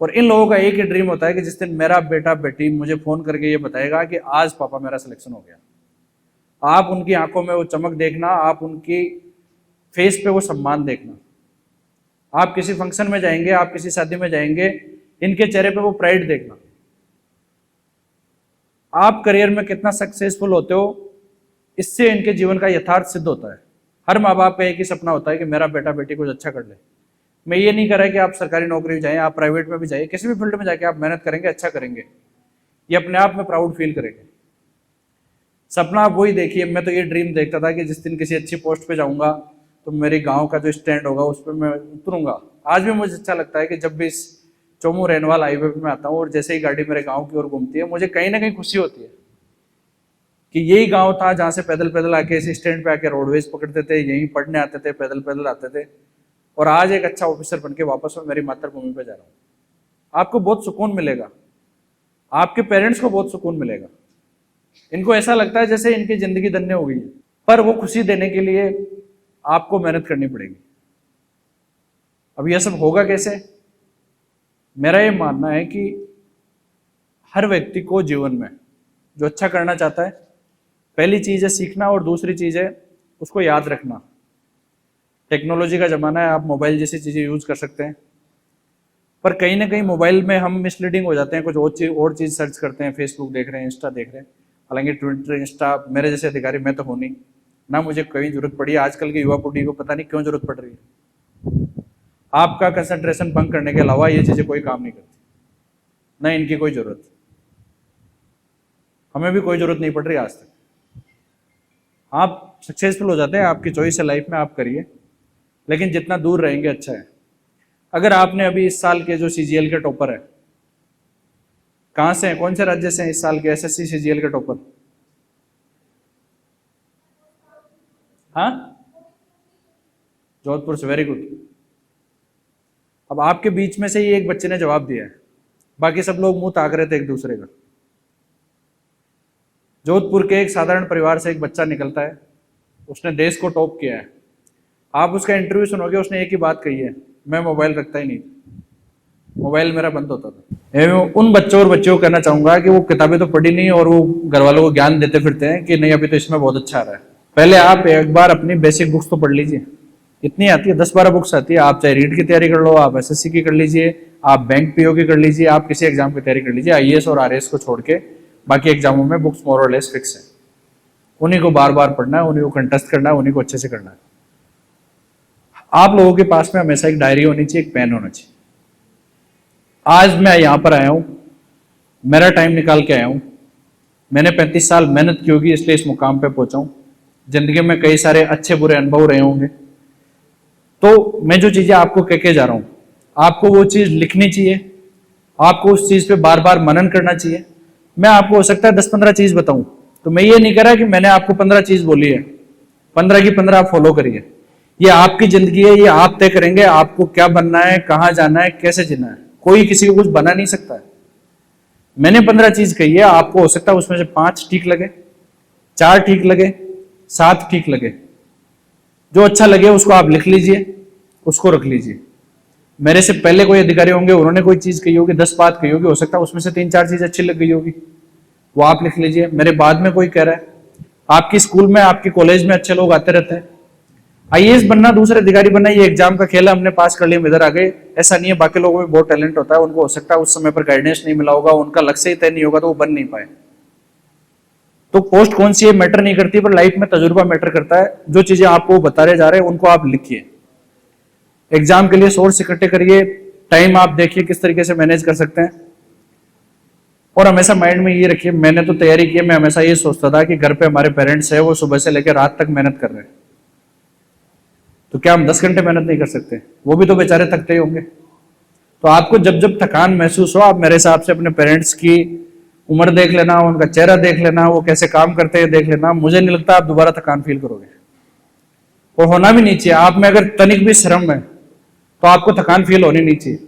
और इन लोगों का एक ही ड्रीम होता है कि जिस दिन मेरा बेटा बेटी मुझे फोन करके ये बताएगा कि आज पापा मेरा सिलेक्शन हो गया, आप उनकी आंखों में वो चमक देखना, आप उनकी फेस पे वो सम्मान देखना। आप किसी फंक्शन में जाएंगे, आप किसी शादी में जाएंगे, इनके चेहरे पे वो प्राइड देखना। आप करियर में कितना सक्सेसफुल होते हो, इससे इनके जीवन का यथार्थ सिद्ध होता है। हर माँ बाप का एक ही सपना होता है कि मेरा बेटा बेटी कुछ अच्छा कर ले। मैं ये नहीं कर रहा कि आप सरकारी नौकरी में जाएं, आप प्राइवेट में भी जाइए, किसी भी फील्ड में जाके आप मेहनत करेंगे, अच्छा करेंगे, ये अपने आप में प्राउड फील करेंगे। सपना आप वही देखिए। मैं तो ये ड्रीम देखता था कि जिस दिन किसी अच्छी पोस्ट पे जाऊंगा तो मेरे गांव का जो स्टैंड होगा उस पर मैं उतरूंगा। आज भी मुझे अच्छा लगता है कि जब भी इस चोमू रेनवाल हाईवे पे मैं आता हूँ और जैसे ही गाड़ी मेरे गांव की ओर घूमती है, मुझे कहीं ना कहीं खुशी होती है कि यही गांव था जहां से पैदल पैदल आके इस स्टैंड पे आके रोडवेज पकड़ते थे, यहीं पढ़ने आते थे, पैदल पैदल आते थे, और आज एक अच्छा ऑफिसर बन के वापस मैं मेरी मातृभूमि पे जा रहा हूँ। आपको बहुत सुकून मिलेगा, आपके पेरेंट्स को बहुत सुकून मिलेगा। इनको ऐसा लगता है जैसे इनकी जिंदगी धन्य हो गई है, पर वो खुशी देने के लिए आपको मेहनत करनी पड़ेगी। अब यह सब होगा कैसे? मेरा ये मानना है कि हर व्यक्ति को जीवन में जो अच्छा करना चाहता है, पहली चीज़ है सीखना और दूसरी चीज़ है उसको याद रखना। टेक्नोलॉजी का ज़माना है, आप मोबाइल जैसी चीज़ें यूज़ कर सकते हैं, पर कहीं ना कहीं मोबाइल में हम मिसलीडिंग हो जाते हैं, कुछ और चीज़ सर्च करते हैं, फेसबुक देख रहे हैं, इंस्टा देख रहे हैं। हालांकि ट्विटर इंस्टा मेरे जैसे अधिकारी मैं तो हूँ नहीं, ना मुझे कहीं जरूरत पड़ी है। आजकल की युवा पीढ़ी को पता नहीं क्यों जरूरत पड़ रही है। आपका कंसंट्रेशन भंग करने के अलावा ये चीज़ें कोई काम नहीं करती, ना इनकी कोई जरूरत, हमें भी कोई जरूरत नहीं पड़ रही आज तक। आप सक्सेसफुल हो जाते हैं, आपकी चॉइस है लाइफ में, आप करिए, लेकिन जितना दूर रहेंगे अच्छा है। अगर आपने अभी इस साल के जो सीजीएल के टॉपर है, कहां से हैं, कौन से राज्य से हैं इस साल के एसएससी सीजीएल के टॉपर? हाँ, जोधपुर से, वेरी गुड। अब आपके बीच में से ही एक बच्चे ने जवाब दिया है, बाकी सब लोग मुंह ताक रहे थे एक दूसरे का। जोधपुर के एक साधारण परिवार से एक बच्चा निकलता है, उसने देश को टॉप किया है। आप उसका इंटरव्यू सुनोगे, उसने एक ही बात कही है, मैं मोबाइल रखता ही नहीं, मोबाइल मेरा बंद होता था। उन बच्चों और बच्चियों को कहना चाहूंगा कि वो किताबें तो पढ़ी नहीं और वो घर वालों को ज्ञान देते फिरते हैं कि नहीं अभी तो इसमें बहुत अच्छा आ रहा है। पहले आप एक बार अपनी बेसिक बुक्स तो पढ़ लीजिए, इतनी आती है, 10-12 बुक्स आती है। आप चाहे रीड की तैयारी कर लो, आप एसएससी की कर लीजिए, आप बैंक पीओ की कर लीजिए, आप किसी एग्जाम की तैयारी कर लीजिए, आईएएस और आरएएस को छोड़ के बाकी एग्जामों में बुक्स मोर और लेस फिक्स है। उन्हीं को बार बार पढ़ना है, उन्हीं को कंटेस्ट करना है, उन्हीं को अच्छे से करना है। आप लोगों के पास में हमेशा एक डायरी होनी चाहिए, एक पेन होना चाहिए। आज मैं यहां पर आया हूं, मेरा टाइम निकाल के आया हूं, मैंने 35 साल मेहनत की होगी, इसलिए इस मुकाम पे पहुंचा हूं। जिंदगी में कई सारे अच्छे बुरे अनुभव रहे होंगे, तो मैं जो चीजें आपको कह के जा रहा हूं, आपको वो चीज लिखनी चाहिए, आपको उस चीज पे बार बार मनन करना चाहिए। मैं आपको हो सकता है 10-15 चीज बताऊं, तो मैं ये नहीं कह रहा कि मैंने आपको 15 चीज बोली है, 15 की 15 आप फॉलो करिए। ये आपकी जिंदगी है, ये आप तय करेंगे आपको क्या बनना है, कहां जाना है, कैसे जीना है। कोई किसी को कुछ बना नहीं सकता है। मैंने 15 चीज कही है, आपको हो सकता है उसमें से 5 ठीक लगे, 4 ठीक लगे, 7 ठीक लगे। जो अच्छा लगे उसको आप लिख लीजिए, उसको रख लीजिए। मेरे से पहले कोई अधिकारी होंगे, उन्होंने कोई चीज कही होगी, 10 बात कही होगी, हो सकता है उसमें से 3-4 चीज अच्छी लग गई होगी, वो आप लिख लीजिए। मेरे बाद में कोई कह रहा है, आपकी स्कूल में, आपके कॉलेज में अच्छे लोग आते रहते हैं, आईएएस बनना, दूसरे अधिकारी बनना, ये एग्जाम का खेल है, हमने पास कर लिया, इधर आ गए, ऐसा नहीं है। बाकी लोगों में बहुत टैलेंट होता है, उनको हो सकता है उस समय पर गाइडेंस नहीं मिला होगा, उनका लक्ष्य ही तय नहीं होगा, तो वो बन नहीं पाए। तो पोस्ट कौन सी है मैटर नहीं करती, पर लाइफ में तजुर्बा मैटर करता है। जो चीजें आपको बता रहे जा रहे हैं उनको आप लिखिए, एग्जाम के लिए सोर्स इकट्ठे करिए, टाइम आप देखिए किस तरीके से मैनेज कर सकते हैं। और हमेशा माइंड में ये रखिए, मैंने तो तैयारी की है, मैं हमेशा ये सोचता था कि घर पे हमारे पेरेंट्स है, वो सुबह से लेकर रात तक मेहनत कर रहे हैं, तो क्या हम 10 घंटे मेहनत नहीं कर सकते? वो भी तो बेचारे थकते ही होंगे। तो आपको जब जब थकान महसूस हो, आप मेरे हिसाब से अपने पेरेंट्स की उम्र देख लेना, उनका चेहरा देख लेना, वो कैसे काम करते हैं देख लेना। मुझे नहीं लगता आप दोबारा थकान फील करोगे, और होना भी नहीं चाहिए। आप में अगर तनिक भी श्रम है तो आपको थकान फील होनी नहीं चाहिए।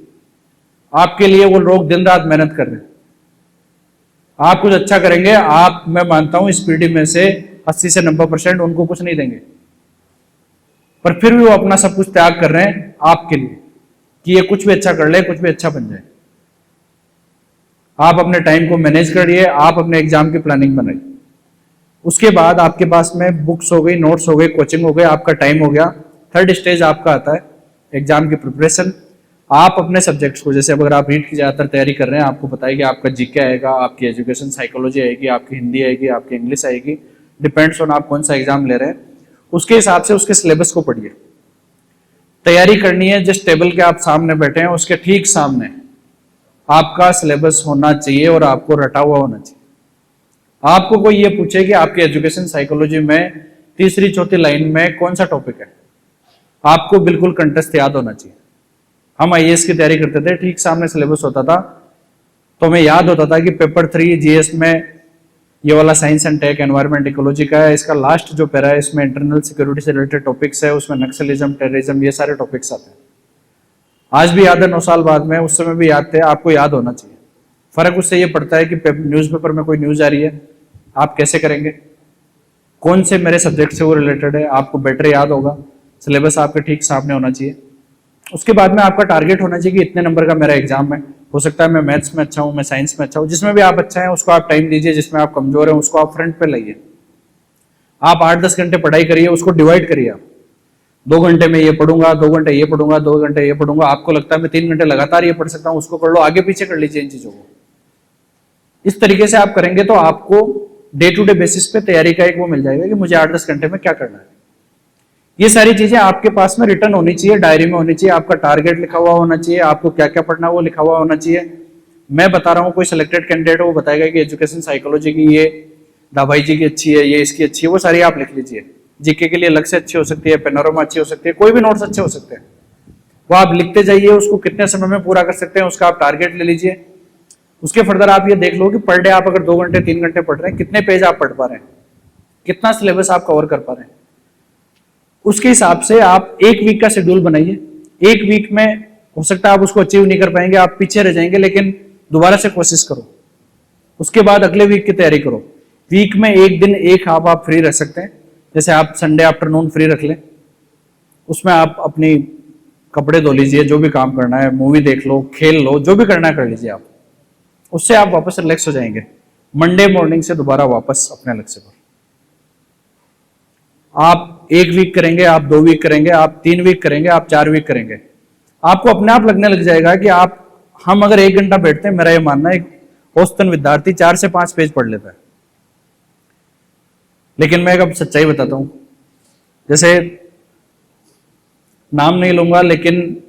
आपके लिए वो लोग दिन रात मेहनत कर रहे हैं, आप कुछ अच्छा करेंगे, आप, मैं मानता हूं इस पीढ़ी में से 80 से 90% उनको कुछ नहीं देंगे, पर फिर भी वो अपना सब कुछ त्याग कर रहे हैं आपके लिए, कि ये कुछ भी अच्छा कर ले, कुछ भी अच्छा बन जाए। आप अपने टाइम को मैनेज करिए, आप अपने एग्जाम की प्लानिंग बनाइए। उसके बाद आपके पास में बुक्स हो गई, नोट्स हो गए, कोचिंग हो गए, आपका टाइम हो गया। थर्ड स्टेज आपका आता है एग्जाम की प्रिपरेशन। आप अपने सब्जेक्ट्स को, जैसे अगर आप रीट की ज्यादातर तैयारी कर रहे हैं, आपको बताइए कि आपका जीके आएगा, आपकी एजुकेशन साइकोलॉजी आएगी, आपकी हिंदी आएगी, आपकी इंग्लिश आएगी, डिपेंड्स ऑन आप कौन सा एग्जाम ले रहे हैं। उसके हिसाब से उसके सिलेबस को पढ़िए, तैयारी करनी है। जिस टेबल के आप सामने बैठे हैं उसके ठीक सामने आपका सिलेबस होना चाहिए और आपको रटा हुआ होना चाहिए। आपको कोई ये पूछे कि आपकी एजुकेशन साइकोलॉजी में तीसरी चौथी लाइन में कौन सा टॉपिक है, आपको बिल्कुल कंटेस्ट याद होना चाहिए। हम आईएएस की तैयारी करते थे, ठीक सामने सिलेबस होता था, तो हमें याद होता था कि पेपर 3 जीएस में ये वाला science and tech environment ecology का है, इसका लास्ट जो पैरा है इसमें इंटरनल सिक्योरिटी से रिलेटेड टॉपिक्स है, उसमें नक्सलिज्म, टेररिज्म, ये सारे टॉपिक्स आते हैं। आज भी याद है, 9 साल बाद में, उस समय भी याद थे, आपको याद होना चाहिए। फर्क उससे ये पड़ता है कि न्यूज़पेपर में कोई न्यूज आ रही है, आप कैसे करेंगे, कौन से मेरे सब्जेक्ट से वो रिलेटेड है, आपको बेटर याद होगा। सिलेबस आपके ठीक सामने होना चाहिए। उसके बाद में आपका टारगेट होना चाहिए कि इतने नंबर का मेरा एग्जाम है। हो सकता है मैं मैथ्स में अच्छा हूँ, मैं साइंस में अच्छा हूँ, जिसमें भी आप अच्छा है उसको आप टाइम दीजिए, जिसमें आप कमजोर हैं उसको आप फ्रंट पे लाइए। आप 8-10 घंटे पढ़ाई करिए, उसको डिवाइड करिए। आप 2 घंटे में ये पढ़ूंगा, 2 घंटे ये पढ़ूंगा, 2 घंटे ये पढ़ूंगा। आपको लगता है मैं 3 घंटे लगातार ये पढ़ सकता हूँ, उसको कर लो, आगे पीछे कर लीजिए इन चीजों को। इस तरीके से आप करेंगे तो आपको डे टू डे बेसिस पे तैयारी का एक वो मिल जाएगा कि मुझे 8-10 घंटे में क्या करना है। ये सारी चीजें आपके पास में रिटर्न होनी चाहिए, डायरी में होनी चाहिए, आपका टारगेट लिखा हुआ होना चाहिए, आपको क्या क्या पढ़ना है वो लिखा हुआ होना चाहिए। मैं बता रहा हूँ, कोई सिलेक्टेड कैंडिडेट वो बताएगा कि एजुकेशन साइकोलॉजी की ये दाभाई जी की अच्छी है, ये इसकी अच्छी है, वो सारी आप लिख लीजिए। जीके के लिए अलग से अच्छी हो सकती है, पेनोरमा अच्छी हो सकती है, कोई भी नोट्स अच्छे हो सकते हैं, वो आप लिखते जाइए। उसको कितने समय में पूरा कर सकते हैं उसका आप टारगेट ले लीजिए। उसके फर्दर आप ये देख लो कि पर डे आप अगर 2 घंटे 3 घंटे पढ़ रहे हैं, कितने पेज आप पढ़ पा रहे हैं, कितना सिलेबस आप कवर कर पा रहे हैं। उसके हिसाब से आप 1 वीक का शेड्यूल बनाइए। 1 वीक में हो सकता है आप उसको अचीव नहीं कर पाएंगे, आप पीछे रह जाएंगे, लेकिन दोबारा से कोशिश करो। उसके बाद अगले वीक की तैयारी करो। वीक में एक दिन एक आप फ्री रह सकते हैं, जैसे आप संडे आफ्टरनून फ्री रख लें, उसमें आप अपनी कपड़े धो लीजिए, जो भी काम करना है, मूवी देख लो, खेल लो, जो भी करना है कर लीजिए आप। उससे आप वापस रिलैक्स हो जाएंगे। मंडे मॉर्निंग से दोबारा वापस अपने लक्ष्य पर। आप 1 वीक करेंगे, आप 2 वीक करेंगे, आप 3 वीक करेंगे, आप 4 वीक करेंगे, आपको अपने आप लगने लग जाएगा कि हम अगर 1 घंटा बैठते हैं, मेरा ये मानना है औसतन विद्यार्थी 4 से 5 पेज पढ़ लेता है। लेकिन मैं एक सच्चाई बताता हूं, जैसे नाम नहीं लूंगा, लेकिन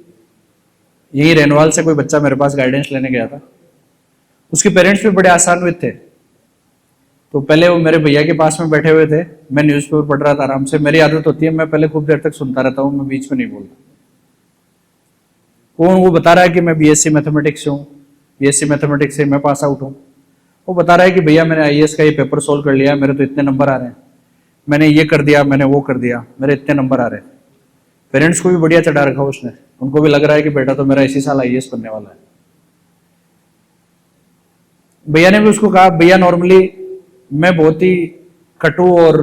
यही रेनवाल से कोई बच्चा मेरे पास गाइडेंस लेने गया था। उसके पेरेंट्स भी बड़े आशान्वित थे। तो पहले वो मेरे भैया के पास में बैठे हुए थे, मैं न्यूज़पेपर पढ़ रहा था आराम से। मेरी आदत होती है, मैं पहले खूब देर तक सुनता रहता हूँ, मैं बीच में नहीं बोलता। वो बता रहा है कि मैं बीएससी मैथमेटिक्स से हूँ, बीएससी मैथमेटिक्स से मैं पास आउट हूँ। वो बता रहा है कि भैया मैंने आईएएस का ये पेपर सोल्व कर लिया, मेरे तो इतने नंबर आ रहे हैं, मैंने ये कर दिया, मैंने वो कर दिया, मेरे इतने नंबर आ रहे हैं। पेरेंट्स को भी बढ़िया चढ़ा रखा उसने, उनको भी लग रहा है कि बेटा तो मेरा इसी साल आईएएस बनने वाला है। भैया ने भी उसको कहा, भैया नॉर्मली मैं बहुत ही कटु और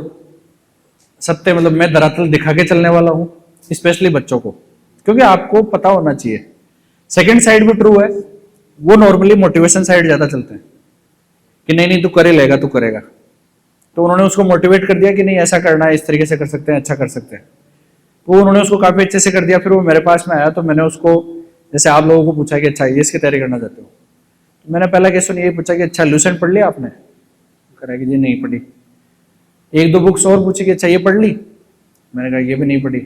सत्य, मतलब मैं धरातल दिखा के चलने वाला हूं, स्पेशली बच्चों को, क्योंकि आपको पता होना चाहिए। सेकंड साइड भी ट्रू है, वो नॉर्मली मोटिवेशन साइड ज्यादा चलते हैं कि नहीं नहीं तू करे लेगा, तू करेगा। तो उन्होंने उसको मोटिवेट कर दिया कि नहीं ऐसा करना है, इस तरीके से कर सकते हैं, अच्छा कर सकते हैं। तो उन्होंने उसको काफी अच्छे से कर दिया। फिर वो मेरे पास में आया, तो मैंने उसको, जैसे आप लोगों को पूछा कि अच्छा आईएएस की तैयारी करना चाहते हो, तो मैंने पहला क्वेश्चन ये पूछा कि अच्छा लूसेंट पढ़ लिया आपने? कहा कि जी नहीं पढ़ी। 1-2 बुक्स और पूछी कि अच्छा ये पढ़ ली? मैंने कहा ये भी नहीं पढ़ी।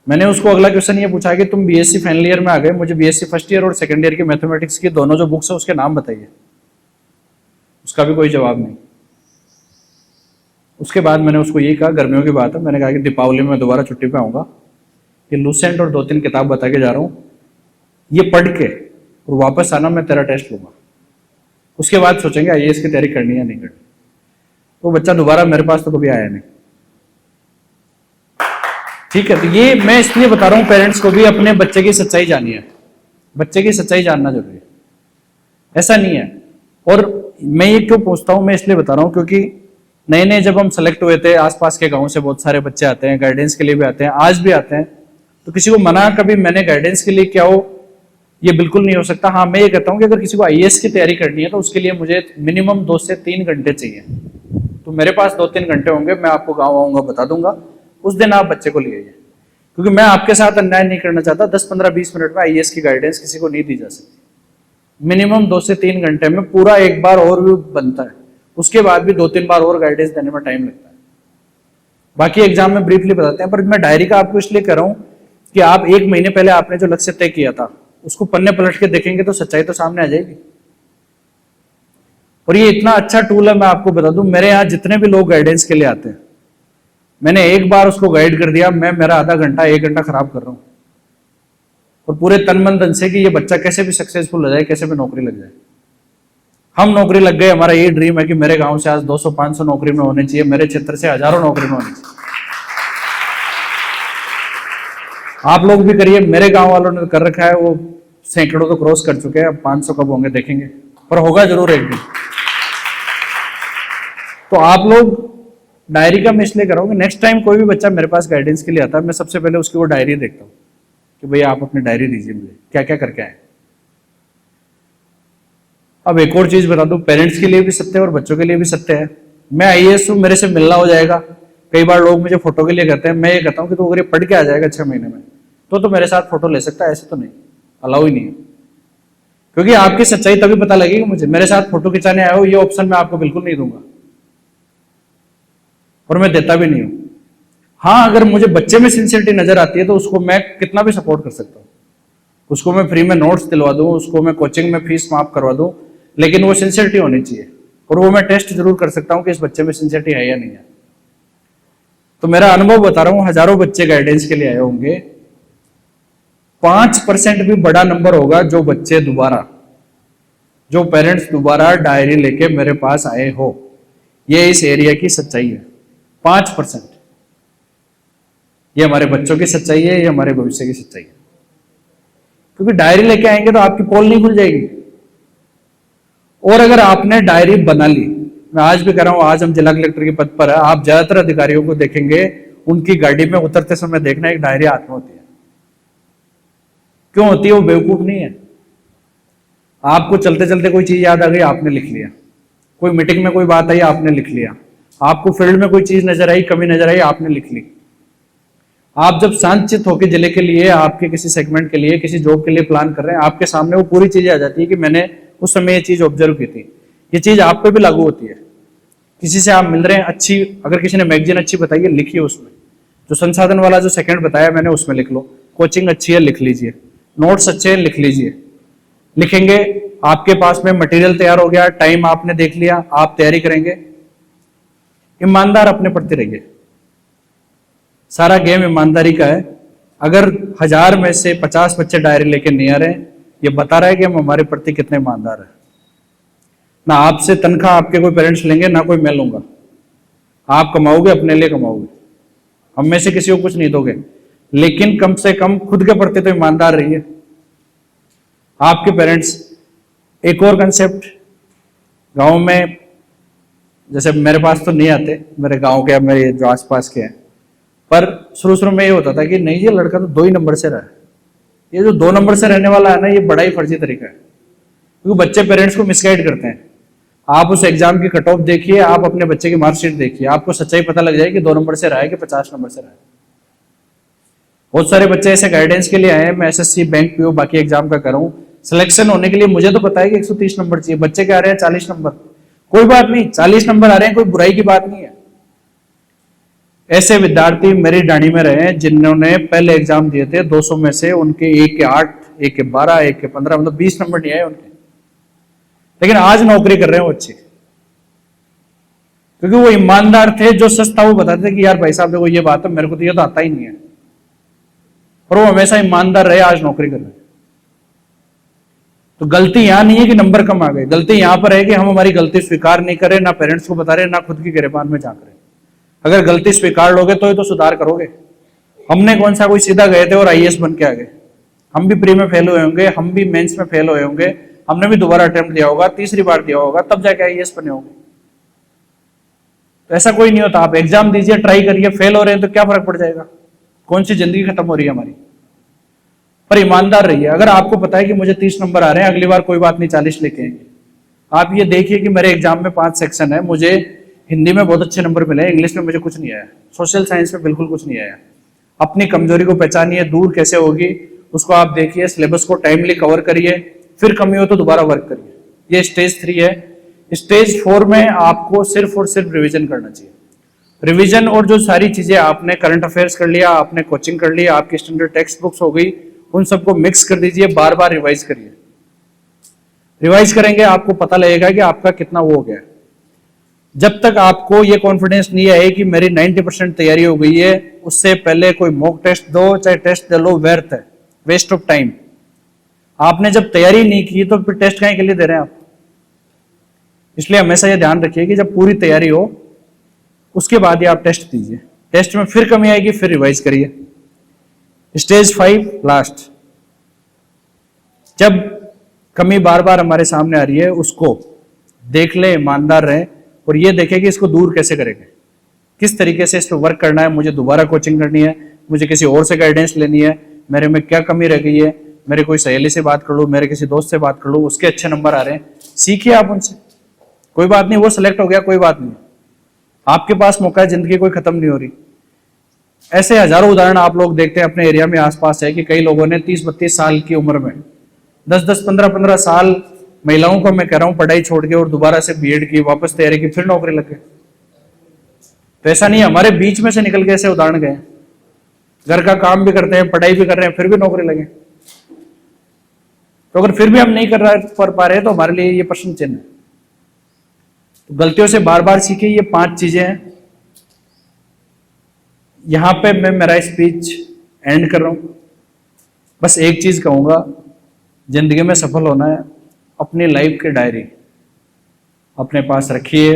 मैंने उसको अगला क्वेश्चन ये पूछा कि तुम बीएससी फाइनल ईयर में आ गए, मुझे बीएससी फर्स्ट ईयर और सेकंड ईयर की मैथमेटिक्स की दोनों जो बुक्स है उसके नाम बताइए। उसका भी कोई जवाब नहीं। उसके बाद मैंने उसको यही कहा, गर्मियों की बात है, मैंने कहा कि दीपावली में दोबारा छुट्टी पे आऊंगा, कि लूसेंट और 2-3 किताब बता के जा रहा हूँ, ये पढ़ के और वापस आना, मैं तेरा टेस्ट लूंगा। उसके बाद सोचेंगे आईएएस की तैयारी करनी है नहीं करनी। तो बच्चा दोबारा मेरे पास तो कभी आया नहीं। ठीक है, तो ये मैं इसलिए बता रहा हूं पेरेंट्स को भी अपने बच्चे की सच्चाई जानिए। बच्चे की सच्चाई जानना जरूरी है, ऐसा नहीं है। और मैं ये क्यों पूछता हूं, मैं इसलिए बता रहा हूं क्योंकि नए नए जब हम सेलेक्ट हुए थे, आसपास के गांव से बहुत सारे बच्चे आते हैं, गाइडेंस के लिए भी आते हैं, आज भी आते हैं। तो किसी को मना कभी मैंने गाइडेंस के लिए क्या हो, ये बिल्कुल नहीं हो सकता। हाँ, मैं ये कहता हूं कि अगर किसी को आईएएस की तैयारी करनी है तो उसके लिए मुझे मिनिमम 2 से 3 घंटे चाहिए। तो मेरे पास 2-3 घंटे होंगे, मैं आपको गाँव आऊंगा, बता दूंगा, उस दिन आप बच्चे को ले आइए। क्योंकि मैं आपके साथ अन्याय नहीं करना चाहता। 10-15-20 मिनट में आईएएस की गाइडेंस किसी को नहीं दी जा सकती। मिनिमम 2 से 3 घंटे में पूरा एक बार और भी बनता है, उसके बाद भी 2-3 बार और गाइडेंस देने में टाइम लगता है। बाकी एग्जाम में ब्रीफली बताते हैं, पर मैं डायरी का आपको इसलिए कर रहा हूं कि आप 1 महीने पहले आपने जो लक्ष्य तय किया था उसको पन्ने पलट के देखेंगे तो सच्चाई तो सामने आ जाएगी। और ये इतना अच्छा टूल है, मैं आपको बता दूं, मेरे यहाँ जितने भी लोग गाइडेंस के लिए आते हैं, मैंने एक बार उसको गाइड कर दिया, मैं मेरा आधा घंटा 1 घंटा खराब कर रहा हूं, और पूरे तन मन धन से कि ये बच्चा कैसे भी सक्सेसफुल हो जाए, कैसे भी नौकरी लग जाए। हम नौकरी लग गए, हमारा ये ड्रीम है कि मेरे गांव से आज 200-500 नौकरी में होने चाहिए, मेरे क्षेत्र से हजारों नौकरी में होने चाहिए। आप लोग भी करिए, मेरे गांव वालों ने कर रखा है, वो सैकड़ों तो क्रॉस कर चुके हैं, अब 500 कब होंगे देखेंगे, पर होगा जरूर एक दिन। तो आप लोग डायरी का मैं इसलिए कर रहा हूं कि नेक्स्ट टाइम कोई भी बच्चा मेरे पास गाइडेंस के लिए आता है, मैं सबसे पहले उसकी वो डायरी देखता हूं कि भैया आप अपनी डायरी दीजिए मुझे क्या क्या करके आए। अब एक और चीज बता दूं, पेरेंट्स के लिए भी सत्य है और बच्चों के लिए भी सत्य है। मैं आईएएस हूं, मेरे से मिलना हो जाएगा। कई बार लोग मुझे फोटो के लिए कहते हैं, मैं ये कहता हूं कि तो अगर ये पढ़ के आ जाएगा 6 महीने में तो मेरे साथ फोटो ले सकता है, ऐसे तो नहीं, अलाउ ही नहीं है। क्योंकि आपकी सच्चाई तभी पता लगेगी मुझे। मेरे साथ फोटो खिंचाने आए हो, ये ऑप्शन मैं आपको बिल्कुल नहीं दूंगा और मैं देता भी नहीं हूं। हाँ, अगर मुझे बच्चे में सिंसियरिटी नजर आती है तो उसको मैं कितना भी सपोर्ट कर सकता हूँ। उसको मैं फ्री में नोट्स दिलवा दूं, उसको मैं कोचिंग में फीस माफ करवा दूं, लेकिन वो सिंसियरिटी होनी चाहिए। और वो मैं टेस्ट जरूर कर सकता हूं कि इस बच्चे में सिंसियरिटी है या नहीं है। तो मेरा अनुभव बता रहा हूं, हजारों बच्चे गाइडेंस के लिए आए होंगे, 5% भी बड़ा नंबर होगा जो बच्चे दोबारा, जो पेरेंट्स दोबारा डायरी लेके मेरे पास आए हो। ये इस एरिया की सच्चाई है, 5%। ये हमारे बच्चों की सच्चाई है, ये हमारे भविष्य की सच्चाई है। क्योंकि डायरी लेके आएंगे तो आपकी पोल नहीं खुल जाएगी। और अगर आपने डायरी बना ली, मैं आज भी कह रहा हूं, आज हम जिला कलेक्टर के पद पर है, आप ज्यादातर अधिकारियों को देखेंगे उनकी गाड़ी में उतरते समय देखना एक डायरी हाथ में होती है। क्यों होती है? वो बेवकूफ नहीं है। आपको चलते चलते कोई चीज याद आ गई, आपने लिख लिया। कोई मीटिंग में कोई बात आई, आपने लिख लिया। आपको फील्ड में कोई चीज नजर आई, कमी नजर आई, आपने लिख ली। आप जब शांतचित होकर जिले के लिए, आपके किसी सेगमेंट के लिए, किसी जॉब के लिए प्लान कर रहे हैं, आपके सामने वो पूरी चीजें आ जाती है कि मैंने उस समय ये चीज ऑब्जर्व की थी। ये चीज आप पे भी लागू होती है। किसी से आप मिल रहे हैं, अच्छी, अगर किसी ने मैगजीन अच्छी बताई है, लिखिए उसमें। जो संसाधन वाला जो सेकंड बताया मैंने, उसमें लिख लो। कोचिंग अच्छी है, लिख लीजिए। नोट्स अच्छे हैं, लिख लीजिए। लिखेंगे, आपके पास में मटेरियल तैयार हो गया, टाइम आपने देख लिया, आप तैयारी करेंगे। ईमानदार अपने प्रति रहिए। सारा गेम ईमानदारी का है। अगर 1000 में से 50 बच्चे डायरी लेके नहीं आ रहे, ये बता रहा है कि हम हमारे प्रति कितने ईमानदार हैं। ना आपसे तनख्वाह आपके कोई पेरेंट्स लेंगे, ना कोई मैं लूंगा। आप कमाओगे, अपने लिए कमाओगे, हम में से किसी को कुछ नहीं दोगे। लेकिन कम से कम खुद के प्रति तो ईमानदार रहिए। आपके पेरेंट्स, एक और कंसेप्ट गांव में, जैसे मेरे पास तो नहीं आते, मेरे गांव के, मेरे जो आसपास के हैं, पर शुरू में ये होता था कि नहीं, ये लड़का तो 2 ही नंबर से रहा है। ये जो 2 नंबर से रहने वाला है ना, ये बड़ा ही फर्जी तरीका है। क्योंकि बच्चे पेरेंट्स को मिसगाइड करते हैं। आप उस एग्जाम की कट ऑफ देखिए, आप अपने बच्चे की मार्कशीट देखिए, आपको सच्चाई पता लग जाएगी कि 2 नंबर से रहा है कि 50 नंबर से रहा है। बहुत सारे बच्चे ऐसे गाइडेंस के लिए आए हैं, मैं एसएससी, बैंक, पीओ, बाकी एग्जाम का कर रहा हूँ। सिलेक्शन होने के लिए मुझे तो पता है कि 130 नंबर चाहिए, बच्चे क्या आ रहे हैं 40 नंबर। कोई बात नहीं, 40 नंबर आ रहे हैं, कोई बुराई की बात नहीं है। ऐसे विद्यार्थी मेरी डाणी में रहे हैं जिन्होंने पहले एग्जाम दिए थे, 200 में से उनके 1 के 8, 1 के 12, 1 के 15, मतलब 20 नंबर नहीं आए उनके। लेकिन आज नौकरी कर रहे हैं वो अच्छे, क्योंकि वो ईमानदार थे। जो सच था वो बताते थे कि यार भाई साहब देखो ये बात है, मेरे को तो ये तो आता ही नहीं है। और वो हमेशा ईमानदार रहे, आज नौकरी कर रहे हैं। तो गलती यहां नहीं है कि नंबर कम आ गए, गलती यहां पर है कि हम हमारी गलती स्वीकार नहीं करें, ना पेरेंट्स को बता रहे, ना खुद की गिरफ्तार में झांक रहे। अगर गलती स्वीकार लोगे तो सुधार करोगे। हमने कौन सा कोई सीधा गए थे और आईएएस बन के आ गए। हम भी प्री में फेल हुए होंगे, हम भी मेंस में फेल हुए होंगे, हमने भी दोबारा अटेम्प्ट दिया होगा, तीसरी बार दिया होगा, तब जाके आईएएस बने होंगे। तो ऐसा कोई नहीं होता। आप एग्जाम दीजिए, ट्राई करिए, फेल हो रहे हैं तो क्या फर्क पड़ जाएगा? कौन सी जिंदगी खत्म हो रही है हमारी? पर ईमानदार रहिए। अगर आपको पता है कि मुझे 30 नंबर आ रहे हैं, अगली बार कोई बात नहीं 40 लेके आएंगे। आप ये देखिए कि मेरे एग्जाम में 5 सेक्शन है, मुझे हिंदी में बहुत अच्छे नंबर मिले, इंग्लिश में मुझे कुछ नहीं आया, सोशल साइंस में बिल्कुल कुछ नहीं आया। अपनी कमजोरी को पहचानिए, दूर कैसे होगी उसको आप देखिए, सिलेबस को टाइमली कवर करिए, फिर कमी हो तो दोबारा वर्क करिए। ये स्टेज 3 है। स्टेज 4 में आपको सिर्फ और सिर्फ रिवीजन करना चाहिए। रिवीजन और जो सारी चीजें आपने, करंट अफेयर्स कर लिया, आपने कोचिंग कर लिया, आपकी स्टैंडर्ड टेक्स्ट बुक्स हो गई, उन सबको मिक्स कर दीजिए, बार बार रिवाइज करिए। रिवाइज करेंगे आपको पता लगेगा कि आपका कितना वो हो गया। जब तक आपको ये कॉन्फिडेंस नहीं आए कि मेरी 90% तैयारी हो गई है, उससे पहले कोई मॉक टेस्ट दो, चाहे टेस्ट दे लो, व्यर्थ है, वेस्ट ऑफ टाइम। आपने जब तैयारी नहीं की तो फिर टेस्ट कहीं के लिए दे रहे हैं आप? इसलिए हमेशा ये ध्यान रखिए कि जब पूरी तैयारी हो उसके बाद ही आप टेस्ट दीजिए। टेस्ट में फिर कमी आएगी, फिर रिवाइज करिए। स्टेज 5 लास्ट, जब कमी बार बार हमारे सामने आ रही है उसको देख ले, ईमानदार रहे और ये देखें कि इसको दूर कैसे करेंगे, किस तरीके से इस पर वर्क करना है। मुझे दोबारा कोचिंग करनी है, मुझे किसी और से गाइडेंस लेनी है, मेरे में क्या कमी रह गई है, मेरे कोई सहेली से बात कर लूँ, मेरे किसी दोस्त से बात कर लूँ, उसके अच्छे नंबर आ रहे हैं, सीखिए आप उनसे। कोई बात नहीं, वो सिलेक्ट हो गया, कोई बात नहीं, आपके पास मौका है, जिंदगी कोई खत्म नहीं हो रही। ऐसे हजारों उदाहरण आप लोग देखते हैं अपने एरिया में आसपास है कि कई लोगों ने 30-32 साल की उम्र में 10-10, 15-15 साल, महिलाओं को मैं कह रहा हूं, पढ़ाई छोड़ के और दोबारा से बीएड की, वापस तैयारी की, फिर नौकरी लग गए। तो ऐसा नहीं है, हमारे बीच में से निकल के ऐसे उदाहरण गए, घर का काम भी करते हैं, पढ़ाई भी कर रहे हैं, फिर भी नौकरी लगे। तो अगर फिर भी हम नहीं कर पा रहे तो हमारे लिए ये प्रश्न चिन्ह है। तो गलतियों से बार बार सीखिए, ये 5 चीजें हैं। यहां पे मैं मेरा स्पीच एंड कर रहा हूं। बस एक चीज कहूंगा, जिंदगी में सफल होना है, अपनी लाइफ की डायरी अपने पास रखिए,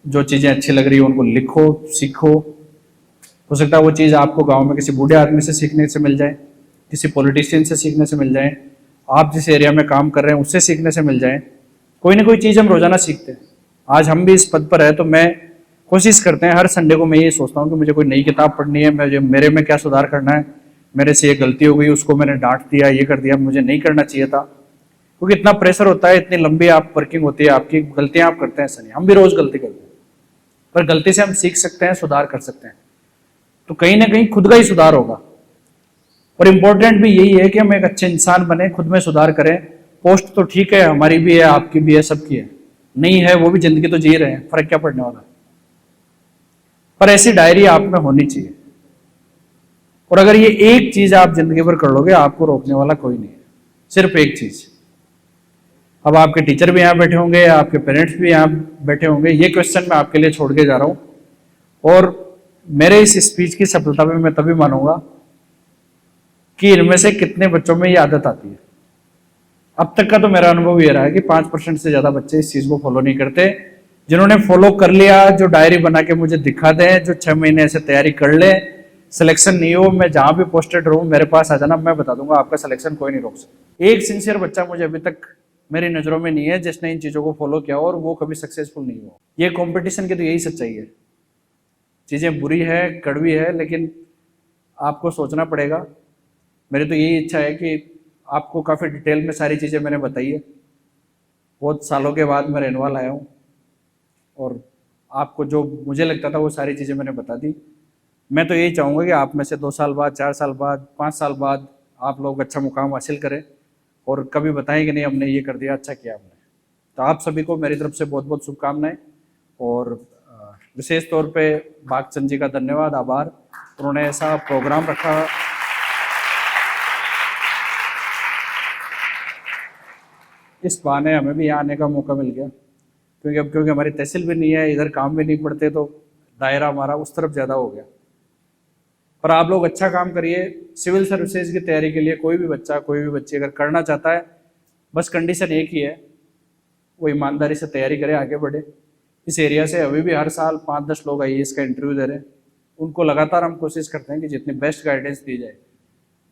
जो चीजें अच्छी लग रही है उनको लिखो, सीखो। हो सकता है वो चीज आपको गांव में किसी बूढ़े आदमी से सीखने से मिल जाए, किसी पॉलिटिशियन से सीखने से मिल जाए, आप जिस एरिया में काम कर रहे हैं उससे सीखने से मिल जाए। कोई ना कोई चीज हम रोजाना सीखते हैं। आज हम भी इस पद पर है तो मैं कोशिश करते हैं, हर संडे को मैं ये सोचता हूँ कि मुझे कोई नई किताब पढ़नी है, मुझे मेरे में क्या सुधार करना है, मेरे से ये गलती हो गई, उसको मैंने डांट दिया, ये कर दिया, मुझे नहीं करना चाहिए था। क्योंकि इतना प्रेशर होता है, इतनी लंबी आप वर्किंग होती है आपकी, गलतियां आप करते हैं, ऐसा नहीं, हम भी रोज गलती करते हैं, पर गलती से हम सीख सकते हैं, सुधार कर सकते हैं। तो कहीं ना कहीं खुद का ही सुधार होगा। और इम्पोर्टेंट भी यही है कि हम एक अच्छे इंसान बने, खुद में सुधार करें। पोस्ट तो ठीक है, हमारी भी है, आपकी भी है, सबकी है, नहीं है वो भी जिंदगी तो जी रहे हैं, फर्क क्या पड़ने वाला है। पर ऐसी डायरी आप में होनी चाहिए। और अगर ये एक चीज आप जिंदगी भर कर लोगे, आपको रोकने वाला कोई नहीं है, सिर्फ एक चीज। अब आपके टीचर भी यहाँ बैठे होंगे, आपके पेरेंट्स भी यहाँ बैठे होंगे, ये क्वेश्चन मैं आपके लिए छोड़ के जा रहा हूं। और मेरे इस स्पीच की सफलता में मैं तभी मानूंगा कि इनमें से कितने बच्चों में ये आदत आती है। अब तक का तो मेरा अनुभव ये रहा है कि 5% से ज्यादा बच्चे इस चीज को फॉलो नहीं करते। जिन्होंने फॉलो कर लिया, जो डायरी बना के मुझे दिखा दें, जो 6 महीने से तैयारी कर ले, सिलेक्शन नहीं हो, मैं जहां भी पोस्टेड रहूं मेरे पास आ जाना, मैं बता दूंगा आपका सिलेक्शन कोई नहीं रोक सकता। एक सिंसियर बच्चा मुझे अभी तक मेरी नजरों में नहीं है जिसने इन चीजों को फॉलो किया और वो कभी सक्सेसफुल नहीं हुआ। ये कंपटीशन की तो यही सच्चाई है। चीजें बुरी है, कड़वी है, लेकिन आपको सोचना पड़ेगा। मेरी तो यही इच्छा है कि आपको काफी डिटेल में सारी चीजें मैंने बताई है। बहुत सालों के बाद मैं रेनवाल आया हूँ और आपको जो मुझे लगता था वो सारी चीजें मैंने बता दी। मैं तो यही चाहूंगा कि आप में से 2 साल बाद, 4 साल बाद, 5 साल बाद आप लोग अच्छा मुकाम हासिल करें और कभी बताएं कि नहीं हमने ये कर दिया, अच्छा किया हमने। तो आप सभी को मेरी तरफ से बहुत बहुत शुभकामनाएं। और विशेष तौर पे भागचंद जी का धन्यवाद, आभार, उन्होंने ऐसा प्रोग्राम रखा। इस बहाने हमें भी यहाँ आने का मौका मिल गया, क्योंकि हमारी तहसील भी नहीं है, इधर काम भी नहीं पड़ते, तो दायरा हमारा उस तरफ ज़्यादा हो गया। पर आप लोग अच्छा काम करिए। सिविल सर्विसेज की तैयारी के लिए कोई भी बच्चा, कोई भी बच्ची अगर करना चाहता है, बस कंडीशन एक ही है, वो ईमानदारी से तैयारी करे, आगे बढ़े। इस एरिया से अभी भी हर साल 5-10 लोग IAS का इंटरव्यू दे रहे हैं। उनको लगातार हम कोशिश करते हैं कि जितनी बेस्ट गाइडेंस दी जाए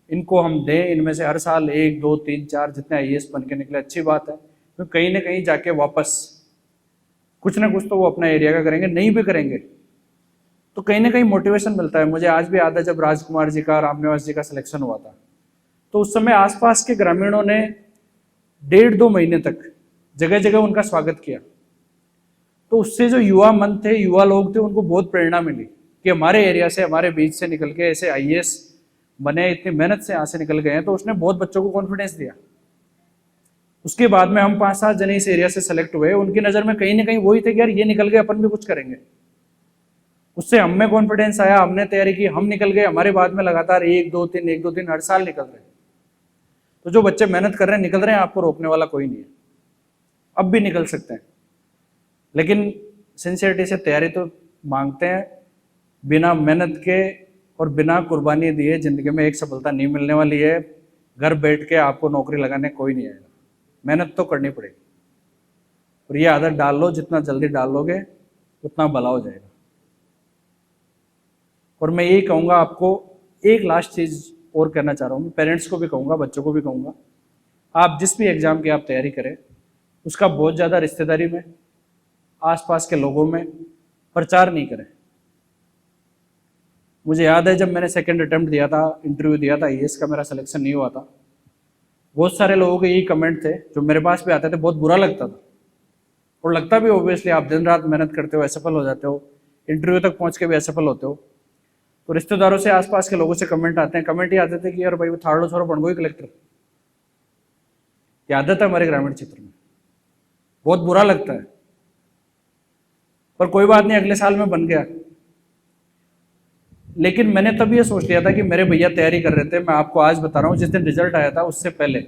इनको हम दें। इनमें से हर साल 1, 2, 3, 4 जितने IAS बन के निकले, अच्छी बात है, क्योंकि कहीं ना कहीं जाके वापस कुछ ना कुछ तो वो अपना एरिया का करेंगे, नहीं भी करेंगे तो कहीं ना कहीं मोटिवेशन मिलता है। मुझे आज भी याद है जब राजकुमार जी का, रामनिवास जी का सिलेक्शन हुआ था, तो उस समय आसपास के ग्रामीणों ने 1.5-2 महीने तक जगह जगह उनका स्वागत किया। तो उससे जो युवा मन थे, युवा लोग थे, उनको बहुत प्रेरणा मिली कि हमारे एरिया से, हमारे बीच से निकल के ऐसे IAS बने, इतनी मेहनत से यहाँ से निकल गए हैं। तो उसने बहुत बच्चों को कॉन्फिडेंस दिया। उसके बाद में हम 5-7 जने इस एरिया से सेलेक्ट हुए। उनकी नजर में कहीं ना कहीं वही थे कि यार ये निकल गए, अपन भी कुछ करेंगे। उससे हम में कॉन्फिडेंस आया, हमने तैयारी की, हम निकल गए। हमारे बाद में लगातार 1-2-3 हर साल निकल रहे। तो जो बच्चे मेहनत कर रहे हैं, निकल रहे हैं, आपको रोकने वाला कोई नहीं है। अब भी निकल सकते हैं, लेकिन सिंसियरिटी से तैयारी तो मांगते हैं। बिना मेहनत के और बिना कुर्बानी दिए जिंदगी में एक सफलता नहीं मिलने वाली है। घर बैठ के आपको नौकरी लगाने कोई नहीं आएगा, मेहनत तो करनी पड़ेगी। और ये आदत डाल लो, जितना जल्दी डाल लोगे उतना भला हो जाएगा। और मैं यही कहूँगा आपको, एक लास्ट चीज़ और कहना चाह रहा हूँ, पेरेंट्स को भी कहूँगा, बच्चों को भी कहूँगा, आप जिस भी एग्ज़ाम की आप तैयारी करें, उसका बहुत ज़्यादा रिश्तेदारी में, आसपास के लोगों में प्रचार नहीं करें। मुझे याद है जब मैंने सेकंड अटेम्प्ट दिया था, इंटरव्यू दिया था आईएएस का, मेरा सिलेक्शन नहीं हुआ था, बहुत सारे लोगों के यही कमेंट थे जो मेरे पास भी आते थे, बहुत बुरा लगता था। और लगता भी ऑब्वियसली, आप दिन रात मेहनत करते हो, असफल हो जाते हो, इंटरव्यू तक पहुंच के भी असफल होते हो, तो रिश्तेदारों से, आसपास के लोगों से कमेंट आते हैं। कमेंट ही आते थे कि यार भाई वो थाड़ो छोरो बन गई कलेक्टर। ये आदत है हमारे ग्रामीण क्षेत्र में, बहुत बुरा लगता है, पर कोई बात नहीं, अगले साल में बन गया। लेकिन मैंने तब ये सोच लिया था कि मेरे भैया तैयारी कर रहे थे, मैं आपको आज बता रहा हूँ, जिस दिन रिजल्ट आया था उससे पहले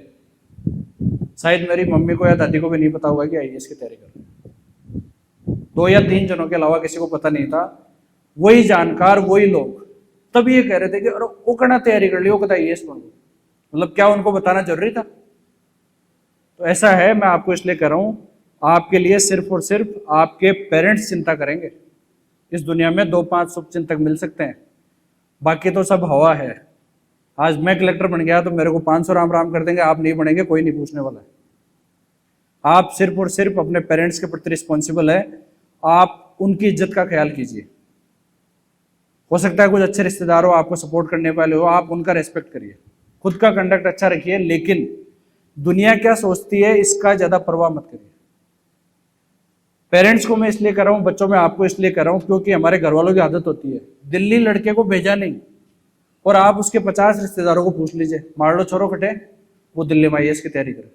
शायद मेरी मम्मी को या दादी को भी नहीं पता होगा कि आईएएस की तैयारी कर रहे हैं। 2 या 3 जनों के अलावा किसी को पता नहीं था। वही जानकार, वही लोग तब ये कह रहे थे कि अरे वो करना तैयारी कर लियो, कदा आईएएस बन गई। मतलब क्या उनको बताना जरूरी था? तो ऐसा है, मैं आपको इसलिए कह रहा हूं, आपके लिए सिर्फ और सिर्फ आपके पेरेंट्स चिंता करेंगे। इस दुनिया में 2-5 शुभचिंतक मिल सकते हैं, बाकी तो सब हवा है। आज मैं कलेक्टर बन गया तो मेरे को 500 राम राम कर देंगे, आप नहीं बनेंगे, कोई नहीं पूछने वाला है। आप सिर्फ और सिर्फ अपने पेरेंट्स के प्रति रिस्पॉन्सिबल है, आप उनकी इज्जत का ख्याल कीजिए। हो सकता है कुछ अच्छे रिश्तेदार हो, आपको सपोर्ट करने वाले हो, आप उनका रेस्पेक्ट करिए, खुद का कंडक्ट अच्छा रखिए, लेकिन दुनिया क्या सोचती है इसका ज्यादा परवाह मत करिए। पेरेंट्स को मैं इसलिए कर रहा हूं, बच्चों में आपको इसलिए कर रहा हूं, क्योंकि हमारे घर वालों की आदत होती है, दिल्ली लड़के को भेजा नहीं और आप उसके 50 रिश्तेदारों को पूछ लीजिए, मार लो छोरो खटे, वो दिल्ली में आईएएस की तैयारी करे।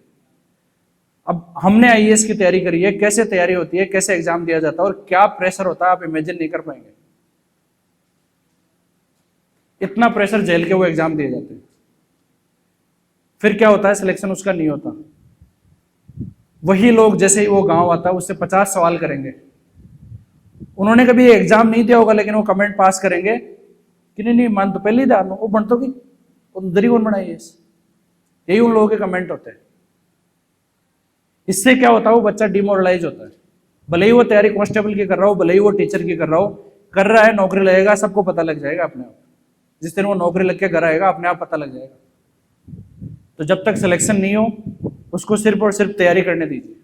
अब हमने आईएएस की तैयारी करी है, कैसे तैयारी होती है, कैसे एग्जाम दिया जाता है और क्या प्रेशर होता है, आप इमेजिन नहीं कर पाएंगे। इतना प्रेशर झेल के वो एग्जाम दिए जाते हैं। फिर क्या होता है, सिलेक्शन उसका नहीं होता। वही लोग जैसे ही वो गांव आता है उससे 50 सवाल करेंगे, उन्होंने कभी एग्जाम नहीं दिया होगा, लेकिन वो कमेंट पास करेंगे कि नहीं नहीं मन तो पहले ही दान वो बन तो की दरी कौन बनाई है। यही उन लोगों के कमेंट होते हैं। इससे क्या होता है, वो बच्चा डिमोरलाइज होता है। भले ही वो तैयारी कांस्टेबल की कर रहा हो, भले ही वो टीचर की कर रहा हो, कर रहा है, नौकरी लगेगा, सबको पता लग जाएगा अपने आप। जिस दिन वो नौकरी लग के घर आएगा अपने आप पता लग जाएगा। तो जब तक सिलेक्शन नहीं हो उसको सिर्फ और सिर्फ तैयारी करने दीजिए।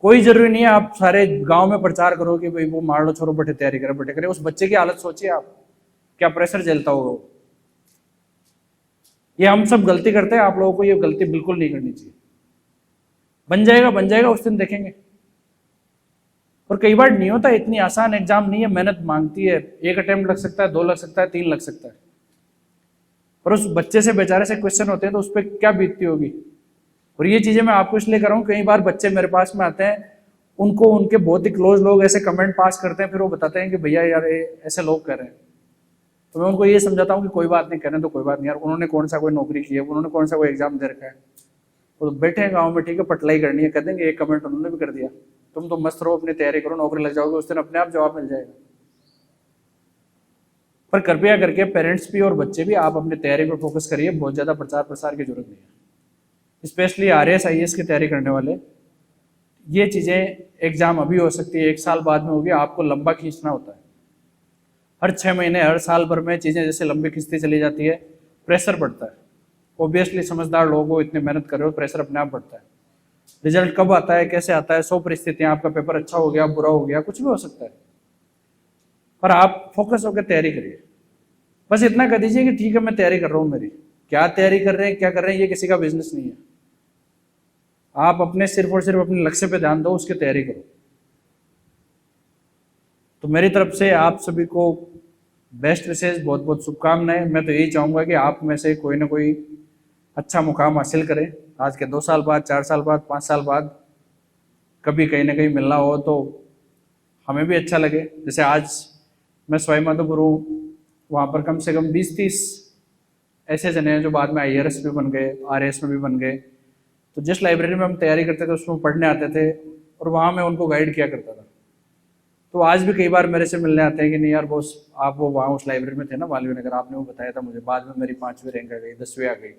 कोई जरूरी नहीं है आप सारे गांव में प्रचार करो कि भाई वो मार लो छोरो बटे तैयारी करे बटे करे। उस बच्चे की हालत सोचिए आप, क्या प्रेशर झेलता होगा। ये हम सब गलती करते हैं, आप लोगों को ये गलती बिल्कुल नहीं करनी चाहिए। बन जाएगा उस दिन देखेंगे। और कई बार नहीं होता, इतनी आसान एग्जाम नहीं है, मेहनत मांगती है। 1 अटेम्प्ट लग सकता है, 2 लग सकता है, 3 लग सकता है। पर उस बच्चे से बेचारे से क्वेश्चन होते हैं तो उस पर क्या बीतती होगी। और ये चीजें मैं आपको इसलिए कर रहा हूँ, कई बार बच्चे मेरे पास में आते हैं, उनको उनके बहुत ही क्लोज लोग ऐसे कमेंट पास करते हैं, फिर वो बताते हैं कि भैया यार ऐसे लोग कह रहे हैं। तो मैं उनको ये समझाता हूँ कि कोई बात नहीं, कह रहे हैं तो कोई बात नहीं यार, उन्होंने कौन सा कोई नौकरी की है, उन्होंने कौन सा कोई एग्जाम दे रखा है, वो तो बैठे हैं गाँव में, ठीक है, पटलाई करनी है, कह देंगे एक कमेंट उन्होंने भी कर दिया। तुम तो मस्त रहो, अपनी तैयारी करो, नौकरी लग जाओगे, उस दिन अपने आप जवाब मिल जाएगा। पर कृपया करके पेरेंट्स भी और बच्चे भी आप अपनी तैयारी पर फोकस करिए, बहुत ज्यादा प्रचार प्रसार की जरूरत नहीं है। स्पेशली आरएएस आईएएस की तैयारी करने वाले, ये चीजें एग्जाम अभी हो सकती है, 1 साल बाद में होगी, आपको लंबा खींचना होता है। हर 6 महीने, हर साल भर में चीजें जैसे लंबी खींचती चली जाती है, प्रेशर बढ़ता है। ऑब्वियसली समझदार लोगों को, इतनी मेहनत कर रहे हो, प्रेशर अपने आप बढ़ता है। रिजल्ट कब आता है, कैसे आता है, 100 परिस्थितियां, आपका पेपर अच्छा हो गया, बुरा हो गया, कुछ भी हो सकता है। पर आप फोकस होकर तैयारी करिए। बस इतना कर दीजिए कि ठीक है मैं तैयारी कर रहा हूँ, मेरी क्या तैयारी कर रहे हैं, क्या कर रहे हैं, ये किसी का बिजनेस नहीं है। आप अपने सिर्फ और सिर्फ अपने लक्ष्य पे ध्यान दो, उसकी तैयारी करो। तो मेरी तरफ से आप सभी को बेस्ट विशेष, बहुत बहुत शुभकामनाएं। मैं तो यही चाहूंगा कि आप में से कोई ना कोई अच्छा मुकाम हासिल करें। आज के 2 साल बाद, 4 साल बाद, 5 साल बाद कभी कहीं ना कहीं मिलना हो तो हमें भी अच्छा लगे। जैसे आज मैं सवाई माधोपुर हूँ, वहाँ पर कम से कम 20-30 ऐसे जने हैं जो बाद में आईआरएस भी बन गए, आरएएस में भी बन गए। तो जिस लाइब्रेरी में हम तैयारी करते थे उसमें पढ़ने आते थे और वहाँ मैं उनको गाइड किया करता था। तो आज भी कई बार मेरे से मिलने आते हैं कि नहीं यार बॉस, आप वो वहाँ उस लाइब्रेरी में थे ना मालवीय नगर, आपने वो बताया था मुझे, बाद में मेरी 5वीं रैंक आ गई, 10वीं आ गई।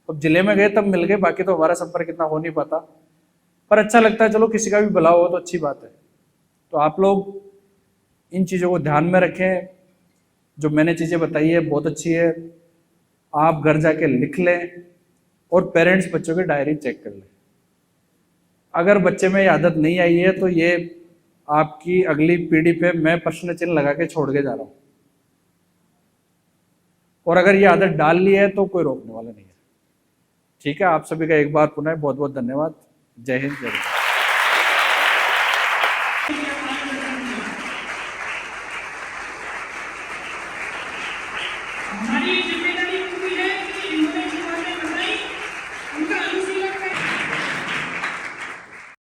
अब जिले में गए तब मिल गए, बाकी तो हमारा संपर्क इतना हो नहीं पाता। पर अच्छा लगता है, चलो किसी का भी भला हो तो अच्छी बात है। तो आप लोग इन चीज़ों को ध्यान में रखें। जो मैंने चीज़ें बताई है बहुत अच्छी है, आप घर जाके लिख लें और पेरेंट्स बच्चों की डायरी चेक कर लें। अगर बच्चे में ये आदत नहीं आई है तो ये आपकी अगली पीढ़ी पे मैं प्रश्न चिन्ह लगा के छोड़ के जा रहा हूँ। और अगर ये आदत डाल ली है तो कोई रोकने वाला नहीं है। ठीक है, आप सभी का एक बार पुनः बहुत बहुत धन्यवाद। जय हिंद, जय भारत।